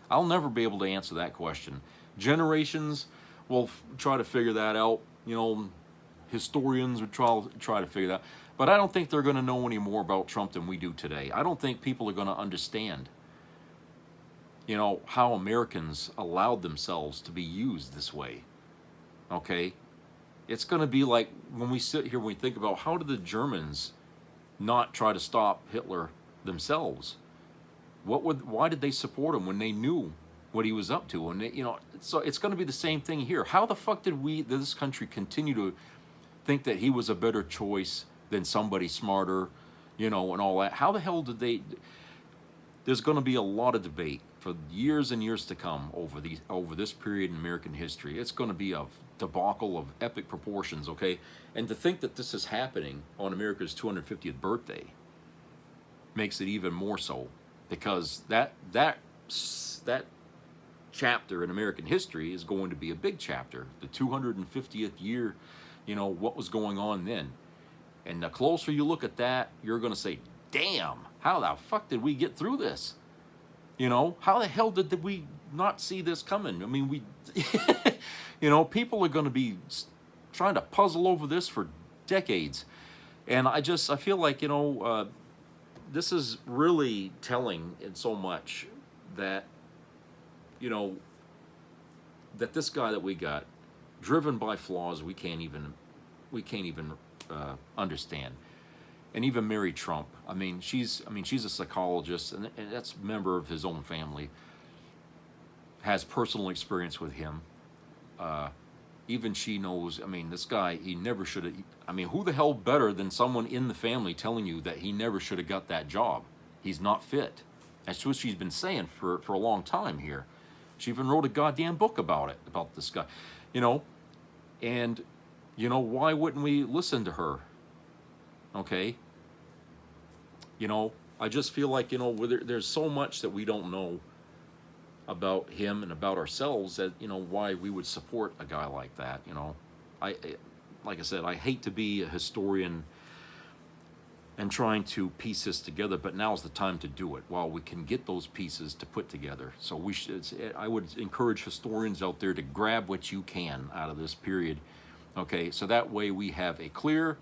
I'll never be able to answer that question. Generations will try to figure that out. You know, historians would try to figure that out. But I don't think they're going to know any more about Trump than we do today. I don't think people are going to understand, you know, how Americans allowed themselves to be used this way. Okay? It's going to be like when we sit here, when we think about, how did the Germans not try to stop Hitler themselves? Why did they support him when they knew what he was up to? And they, you know, so it's going to be the same thing here. How the fuck did this country continue to think that he was a better choice than somebody smarter, you know, and all that? How the hell did they? There's going to be a lot of debate for years and years to come over this period in American history. It's going to be a debacle of epic proportions, okay? And to think that this is happening on America's 250th birthday makes it even more so, because that chapter in American history is going to be a big chapter. The 250th year, you know, what was going on then. And the closer you look at that, you're going to say, damn, how the fuck did we get through this? You know, how the hell did we not see this coming? I mean, you know, people are going to be trying to puzzle over this for decades. And I feel like, you know, this is really telling in so much that, you know, that this guy that we got, driven by flaws we can't even understand. And even Mary Trump, I mean, she's a psychologist, and that's a member of his own family, has personal experience with him. Even she knows, I mean, this guy, he never should have, I mean, who the hell better than someone in the family telling you that he never should have got that job? He's not fit. That's what she's been saying for a long time here. She even wrote a goddamn book about it, about this guy, you know. And, you know, why wouldn't we listen to her? Okay? You know, I just feel like, you know, there's so much that we don't know about him and about ourselves, that, you know, why we would support a guy like that, you know. Like I said, I hate to be a historian and trying to piece this together, but now's the time to do it while we can get those pieces to put together. So I would encourage historians out there to grab what you can out of this period, okay, so that way we have a clear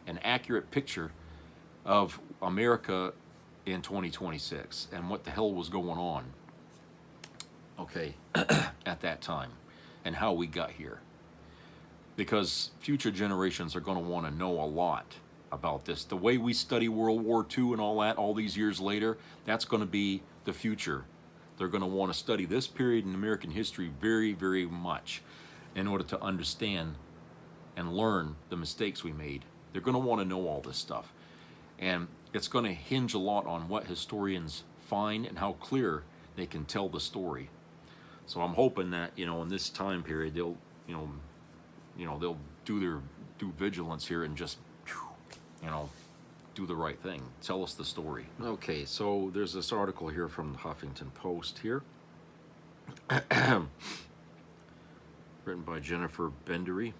and accurate picture of America in 2026 and what the hell was going on, okay, at that time, and how we got here. Because future generations are going to want to know a lot about this. The way we study World War II and all that, all these years later, that's going to be the future. They're going to want to study this period in American history very, very much in order to understand and learn the mistakes we made. They're going to want to know all this stuff. And it's going to hinge a lot on what historians find and how clear they can tell the story. So I'm hoping that, you know, in this time period, they'll, you know, they'll do their due vigilance here and just, you know, do the right thing. Tell us the story. Okay, so there's this article here from the Huffington Post here. Written by Jennifer Bendery.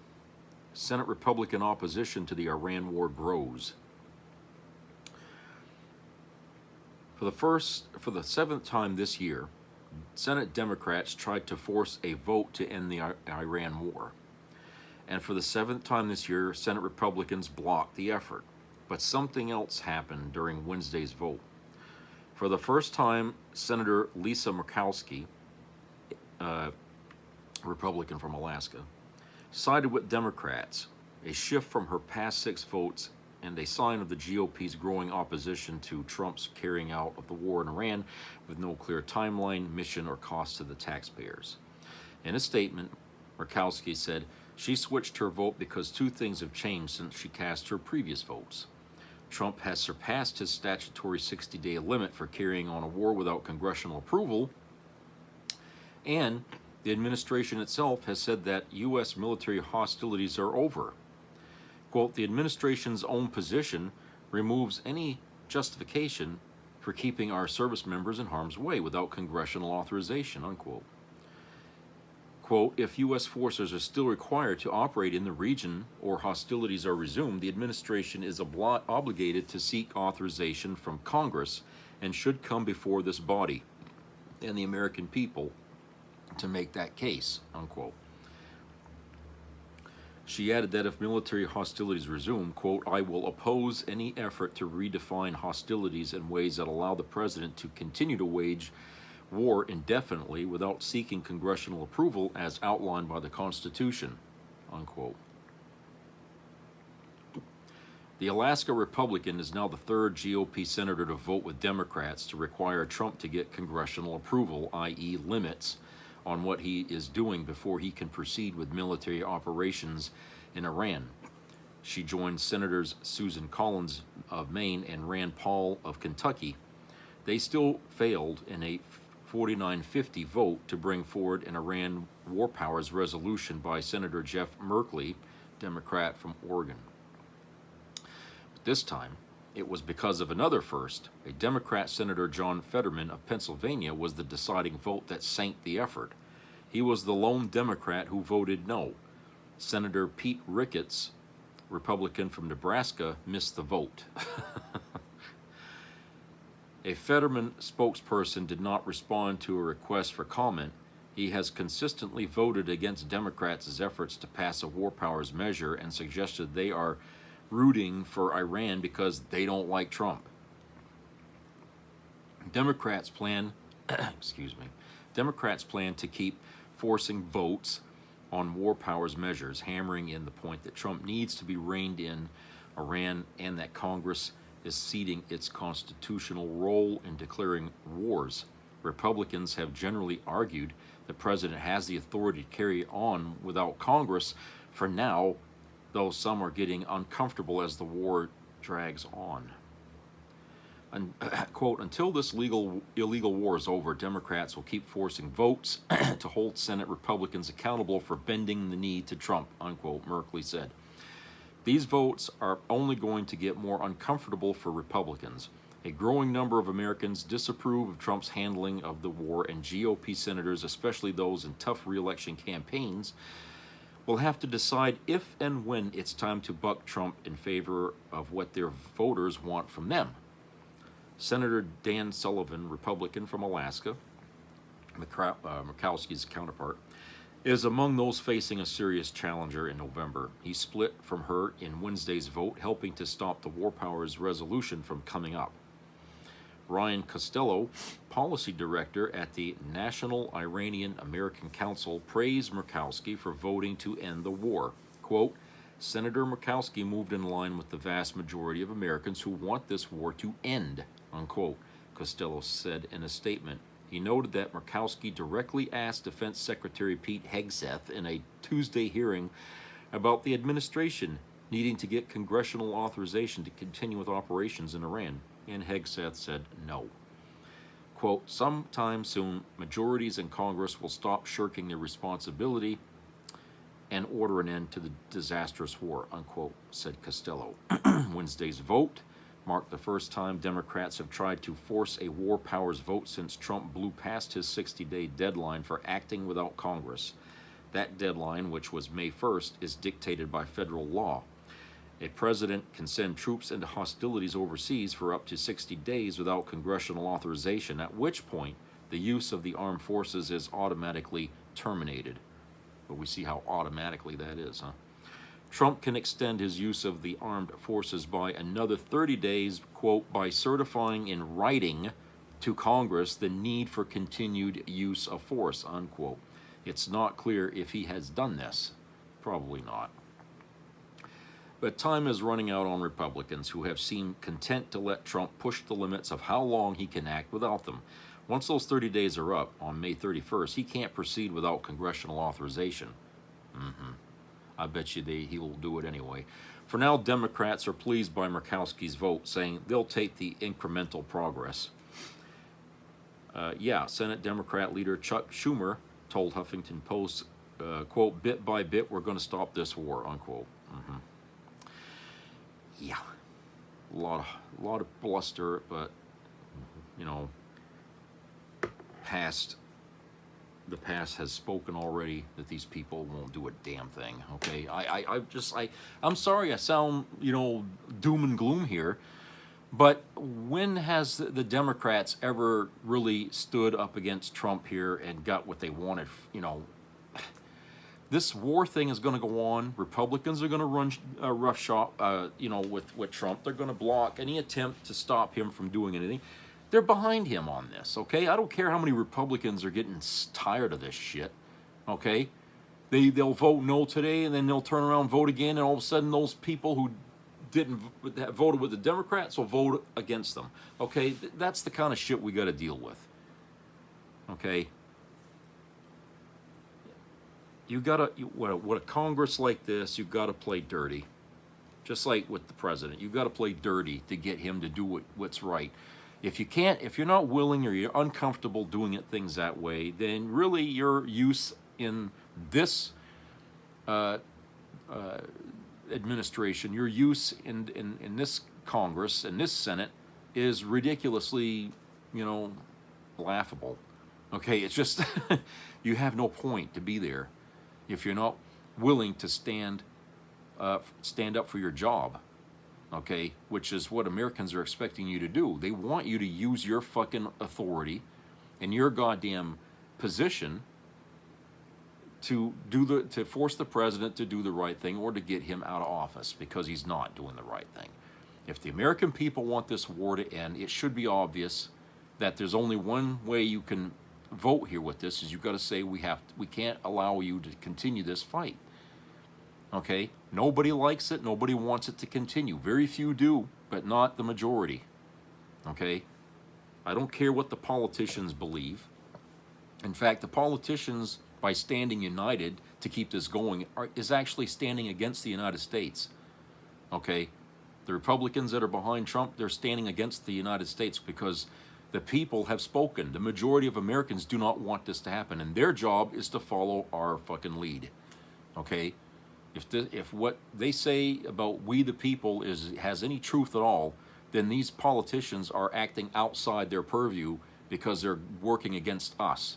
Senate Republican opposition to the Iran war grows. For the seventh time this year, Senate Democrats tried to force a vote to end the Iran war. And for the seventh time this year, Senate Republicans blocked the effort. But something else happened during Wednesday's vote. For the first time, Senator Lisa Murkowski, Republican from Alaska, sided with Democrats, a shift from her past 6 votes and a sign of the GOP's growing opposition to Trump's carrying out of the war in Iran with no clear timeline, mission, or cost to the taxpayers. In a statement, Murkowski said she switched her vote because 2 things have changed since she cast her previous votes. Trump has surpassed his statutory 60-day limit for carrying on a war without congressional approval, and the administration itself has said that U.S. military hostilities are over. Quote, the administration's own position removes any justification for keeping our service members in harm's way without congressional authorization, unquote. Quote, if U.S. forces are still required to operate in the region or hostilities are resumed, the administration is obligated to seek authorization from Congress and should come before this body and the American people to make that case, unquote. She added that if military hostilities resume, quote, I will oppose any effort to redefine hostilities in ways that allow the president to continue to wage war indefinitely without seeking congressional approval as outlined by the Constitution, unquote. The Alaska Republican is now the third GOP senator to vote with Democrats to require Trump to get congressional approval, i.e. limits on what he is doing before he can proceed with military operations in Iran. She joined Senators Susan Collins of Maine and Rand Paul of Kentucky. They still failed in a 49-50 vote to bring forward an Iran war powers resolution by Senator Jeff Merkley, Democrat from Oregon. But this time, it was because of another first. A Democrat Senator John Fetterman of Pennsylvania was the deciding vote that sank the effort. He was the lone Democrat who voted no. Senator Pete Ricketts, Republican from Nebraska, missed the vote. A Fetterman spokesperson did not respond to a request for comment. He has consistently voted against Democrats' efforts to pass a war powers measure and suggested they are rooting for Iran because they don't like Trump. Democrats plan to keep forcing votes on war powers measures, hammering in the point that Trump needs to be reined in Iran and that Congress is ceding its constitutional role in declaring wars. Republicans have generally argued the president has the authority to carry on without Congress for now, though some are getting uncomfortable as the war drags on. And, quote, until this illegal war is over, Democrats will keep forcing votes to hold Senate Republicans accountable for bending the knee to Trump, unquote, Merkley said. These votes are only going to get more uncomfortable for Republicans. A growing number of Americans disapprove of Trump's handling of the war, and GOP senators, especially those in tough re-election campaigns, will have to decide if and when it's time to buck Trump in favor of what their voters want from them. Senator Dan Sullivan, Republican from Alaska, Murkowski's counterpart, is among those facing a serious challenger in November. He split from her in Wednesday's vote, helping to stop the war powers resolution from coming up. Ryan Costello, policy director at the National Iranian American Council, praised Murkowski for voting to end the war. Quote, Senator Murkowski moved in line with the vast majority of Americans who want this war to end, unquote, Costello said in a statement. He noted that Murkowski directly asked Defense Secretary Pete Hegseth in a Tuesday hearing about the administration needing to get congressional authorization to continue with operations in Iran, and Hegseth said no. Quote, sometime soon, majorities in Congress will stop shirking their responsibility and order an end to the disastrous war, unquote, said Costello. Wednesday's vote marked the first time Democrats have tried to force a war powers vote since Trump blew past his 60-day deadline for acting without Congress. That deadline, which was May 1st, is dictated by federal law. A president can send troops into hostilities overseas for up to 60 days without congressional authorization, at which point the use of the armed forces is automatically terminated. But we see how automatically that is, huh? Trump can extend his use of the armed forces by another 30 days, quote, by certifying in writing to Congress the need for continued use of force, unquote. It's not clear if he has done this. Probably not. But time is running out on Republicans who have seemed content to let Trump push the limits of how long he can act without them. Once those 30 days are up on May 31st, he can't proceed without congressional authorization. I bet you he will do it anyway. For now, Democrats are pleased by Murkowski's vote, saying they'll take the incremental progress. Senate Democrat leader Chuck Schumer told Huffington Post, quote, bit by bit, we're going to stop this war, unquote. Yeah, a lot of bluster, but you know, the past has spoken already that these people won't do a damn thing. Okay, I'm sorry I sound, you know, doom and gloom here, but when has the Democrats ever really stood up against Trump here and got what they wanted? You know, this war thing is going to go on. Republicans are going to run roughshod, you know, with Trump. They're going to block any attempt to stop him from doing anything. They're behind him on this, okay? I don't care how many Republicans are getting tired of this shit, okay? They'll vote no today, and then they'll turn around and vote again, and all of a sudden those people who that voted with the Democrats will vote against them, okay? That's the kind of shit we got to deal with, okay? You gotta, with a Congress like this, you got to play dirty, just like with the president. You got to play dirty to get him to do what's right. If you can't, if you're not willing or you're uncomfortable doing things that way, then really your use in this administration, your use in this Congress and this Senate is ridiculously, you know, laughable. Okay, it's just you have no point to be there if you're not willing to stand up for your job. Okay, which is what Americans are expecting you to do. They want you to use your fucking authority and your goddamn position to force the president to do the right thing or to get him out of office because he's not doing the right thing. If the American people want this war to end, it should be obvious that there's only one way you can vote here with this, is you've got to say we can't allow you to continue this fight. Okay, nobody likes it, nobody wants it to continue. Very few do, but not the majority. Okay, I don't care what the politicians believe. In fact, the politicians, by standing united to keep this going, is actually standing against the United States. Okay, the Republicans that are behind Trump, they're standing against the United States because the people have spoken. The majority of Americans do not want this to happen, and their job is to follow our fucking lead. Okay. If what they say about we the people has any truth at all, then these politicians are acting outside their purview because they're working against us.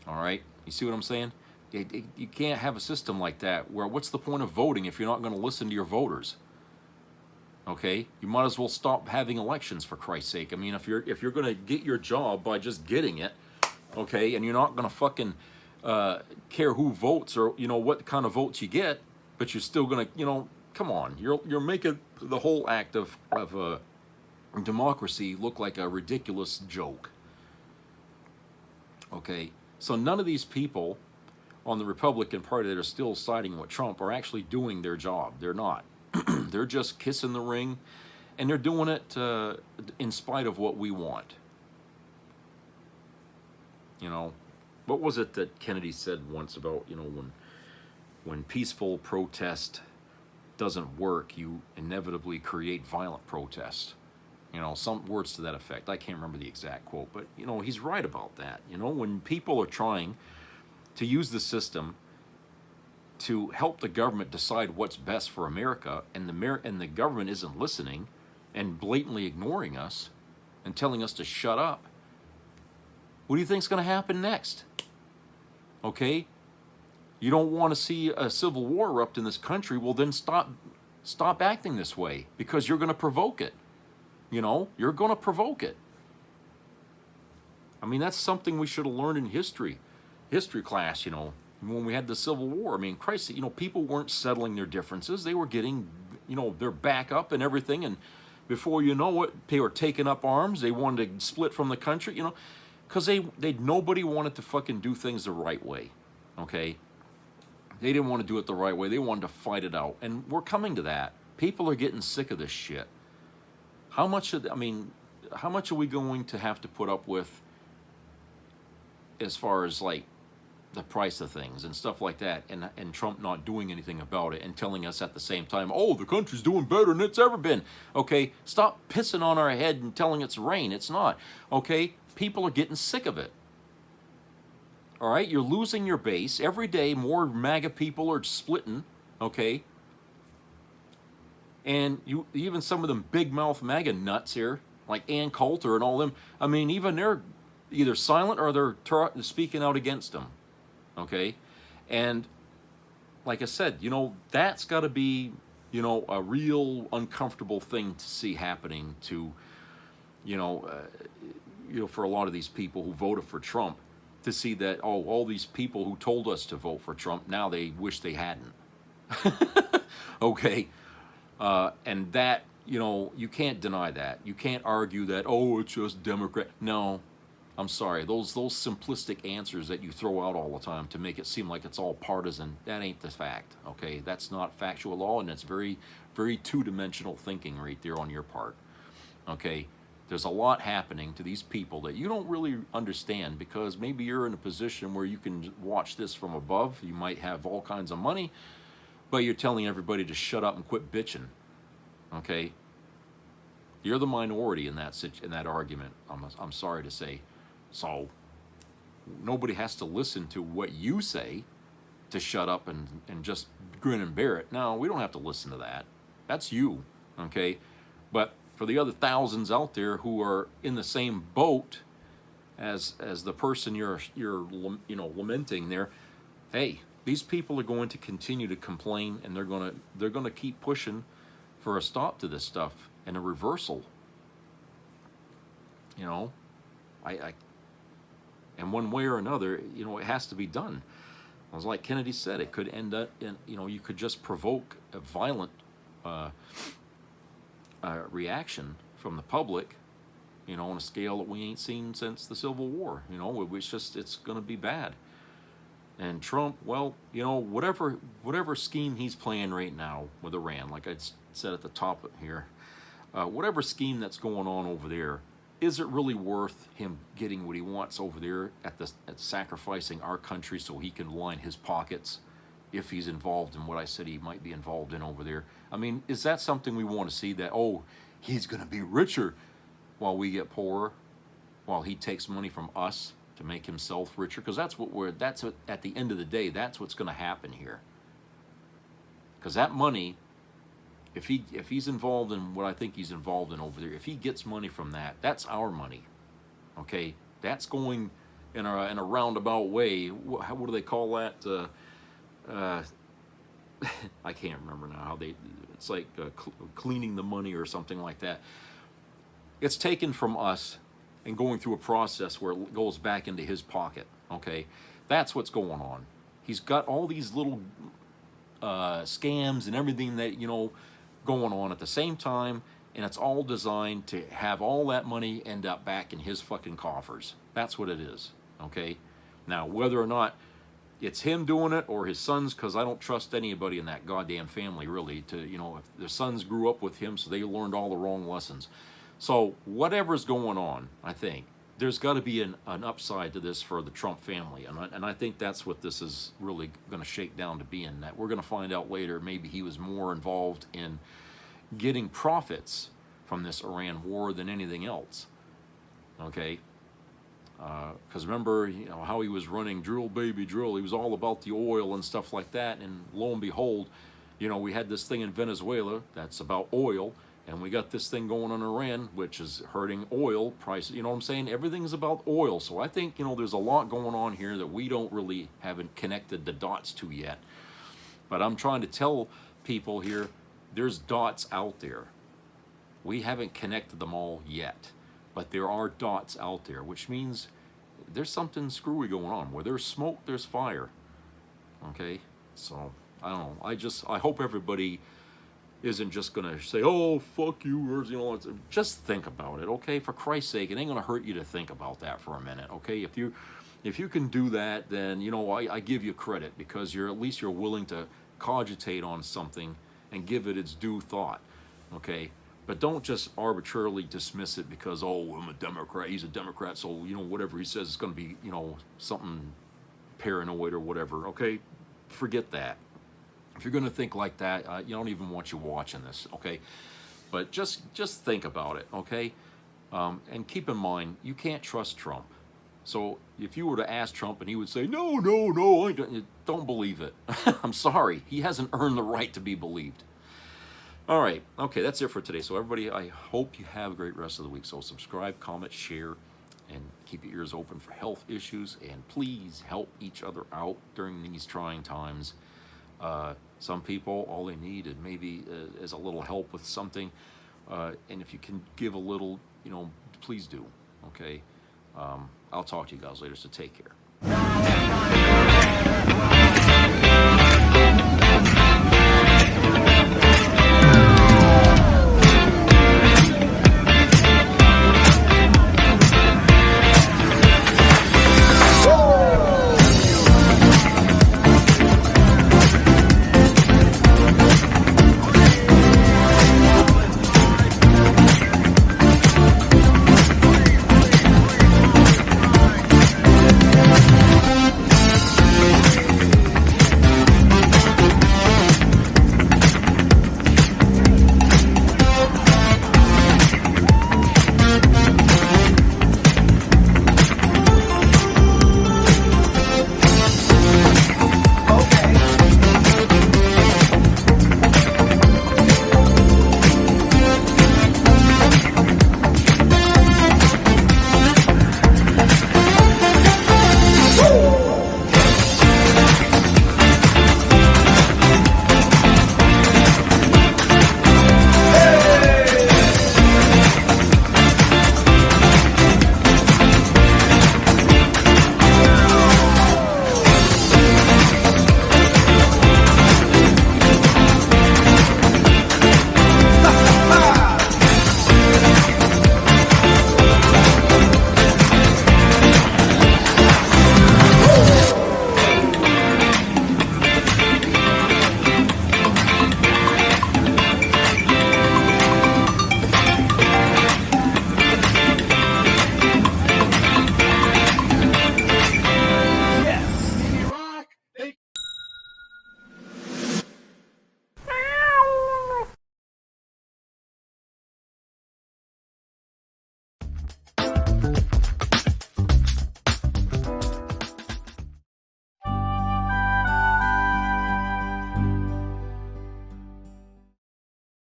All right? You see what I'm saying? You can't have a system like that where what's the point of voting if you're not going to listen to your voters? Okay? You might as well stop having elections, for Christ's sake. I mean, if you're going to get your job by just getting it, okay, and you're not going to fucking care who votes or, you know, what kind of votes you get, but you're still gonna, you know, come on, you're making the whole act of democracy look like a ridiculous joke. Okay, so none of these people on the Republican Party that are still siding with Trump are actually doing their job. They're not. They're just kissing the ring, and they're doing it in spite of what we want. You know, what was it that Kennedy said once about, you know, when peaceful protest doesn't work, you inevitably create violent protest. You know, some words to that effect. I can't remember the exact quote, but, you know, he's right about that. You know, when people are trying to use the system to help the government decide what's best for America, and the government isn't listening and blatantly ignoring us and telling us to shut up, what do you think's going to happen next? Okay? You don't want to see a civil war erupt in this country, well then stop acting this way, because you're going to provoke it. You know, you're going to provoke it. I mean, that's something we should have learned in history class, you know, when we had the Civil War. I mean, Christ, you know, people weren't settling their differences. They were getting, you know, their back up and everything, and before you know it, they were taking up arms. They wanted to split from the country, you know, because nobody wanted to fucking do things the right way, okay? They didn't want to do it the right way. They wanted to fight it out, and we're coming to that. People are getting sick of this shit. How much are we going to have to put up with as far as, like, the price of things and stuff like that, and Trump not doing anything about it and telling us at the same time, oh, the country's doing better than it's ever been. Okay, stop pissing on our head and telling it's rain. It's not. Okay, people are getting sick of it. All right, you're losing your base. Every day more MAGA people are splitting, okay? And even some of them big mouth MAGA nuts here, like Ann Coulter and all them. I mean, even they're either silent or they're speaking out against him. Okay, and like I said, you know, that's got to be, you know, a real uncomfortable thing to see happening to, you know, for a lot of these people who voted for Trump, to see that, oh, all these people who told us to vote for Trump, now they wish they hadn't. Okay, and that, you know, you can't deny that. You can't argue that, oh, it's just Democrat. No, I'm sorry. Those simplistic answers that you throw out all the time to make it seem like it's all partisan, that ain't the fact. Okay, that's not factual at all, and it's very, very two-dimensional thinking right there on your part. Okay, there's a lot happening to these people that you don't really understand, because maybe you're in a position where you can watch this from above. You might have all kinds of money, but you're telling everybody to shut up and quit bitching. Okay, you're the minority in that argument. I'm sorry to say. So nobody has to listen to what you say to shut up and just grin and bear it. No, we don't have to listen to that. That's you. Okay, but for the other thousands out there who are in the same boat as the person you're lamenting there, hey, these people are going to continue to complain, and they're going to keep pushing for a stop to this stuff and a reversal. You know, and one way or another, you know, it has to be done. It was like Kennedy said, it could end up in, you know, you could just provoke a violent reaction from the public, you know, on a scale that we ain't seen since the Civil War. You know, it's going to be bad. And Trump, well, you know, whatever scheme he's playing right now with Iran, like I said at the top here, whatever scheme that's going on over there, is it really worth him getting what he wants over there at sacrificing our country so he can line his pockets if he's involved in what I said he might be involved in over there? I mean, is that something we want to see, that, oh, he's going to be richer while we get poorer, while he takes money from us to make himself richer? Because that's what at the end of the day, that's what's going to happen here. Because that money, if he's involved in what I think he's involved in over there, if he gets money from that, that's our money. Okay, that's going in a roundabout way. What do they call that? I can't remember now how it's like cleaning the money or something like that. It's taken from us and going through a process where it goes back into his pocket. Okay, that's what's going on. He's got all these little scams and everything that, you know, going on at the same time, and it's all designed to have all that money end up back in his fucking coffers. That's what it is. Okay, now whether or not it's him doing it or his sons, because I don't trust anybody in that goddamn family really, to, you know, if their sons grew up with him so they learned all the wrong lessons. So whatever's going on, I think there's got to be an upside to this for the Trump family, and I think that's what this is really going to shake down to being. That we're going to find out later, maybe he was more involved in getting profits from this Iran war than anything else. Okay, because remember, you know, how he was running drill baby drill. He was all about the oil and stuff like that, and lo and behold, you know, we had this thing in Venezuela that's about oil. And we got this thing going on in Iran, which is hurting oil prices. You know what I'm saying? Everything's about oil. So I think, you know, there's a lot going on here that we haven't connected the dots to yet. But I'm trying to tell people here, there's dots out there. We haven't connected them all yet. But there are dots out there, which means there's something screwy going on. Where there's smoke, there's fire. Okay? So, I don't know. I hope everybody isn't just going to say, oh, fuck you, or, you know, just think about it, okay? For Christ's sake, it ain't going to hurt you to think about that for a minute, okay? If you can do that, then, you know, I give you credit, because at least you're willing to cogitate on something and give it its due thought, okay? But don't just arbitrarily dismiss it because, oh, I'm a Democrat, he's a Democrat, so, you know, whatever he says is going to be, you know, something paranoid or whatever, okay? Forget that. If you're going to think like that, you don't even want you watching this, okay? But just think about it, okay? And keep in mind, you can't trust Trump. So if you were to ask Trump and he would say, no, don't believe it. I'm sorry. He hasn't earned the right to be believed. All right. Okay, that's it for today. So everybody, I hope you have a great rest of the week. So subscribe, comment, share, and keep your ears open for health issues. And please help each other out during these trying times. Some people, all they need is maybe is a little help with something. And if you can give a little, please do. Okay. I'll talk to you guys later, so take care.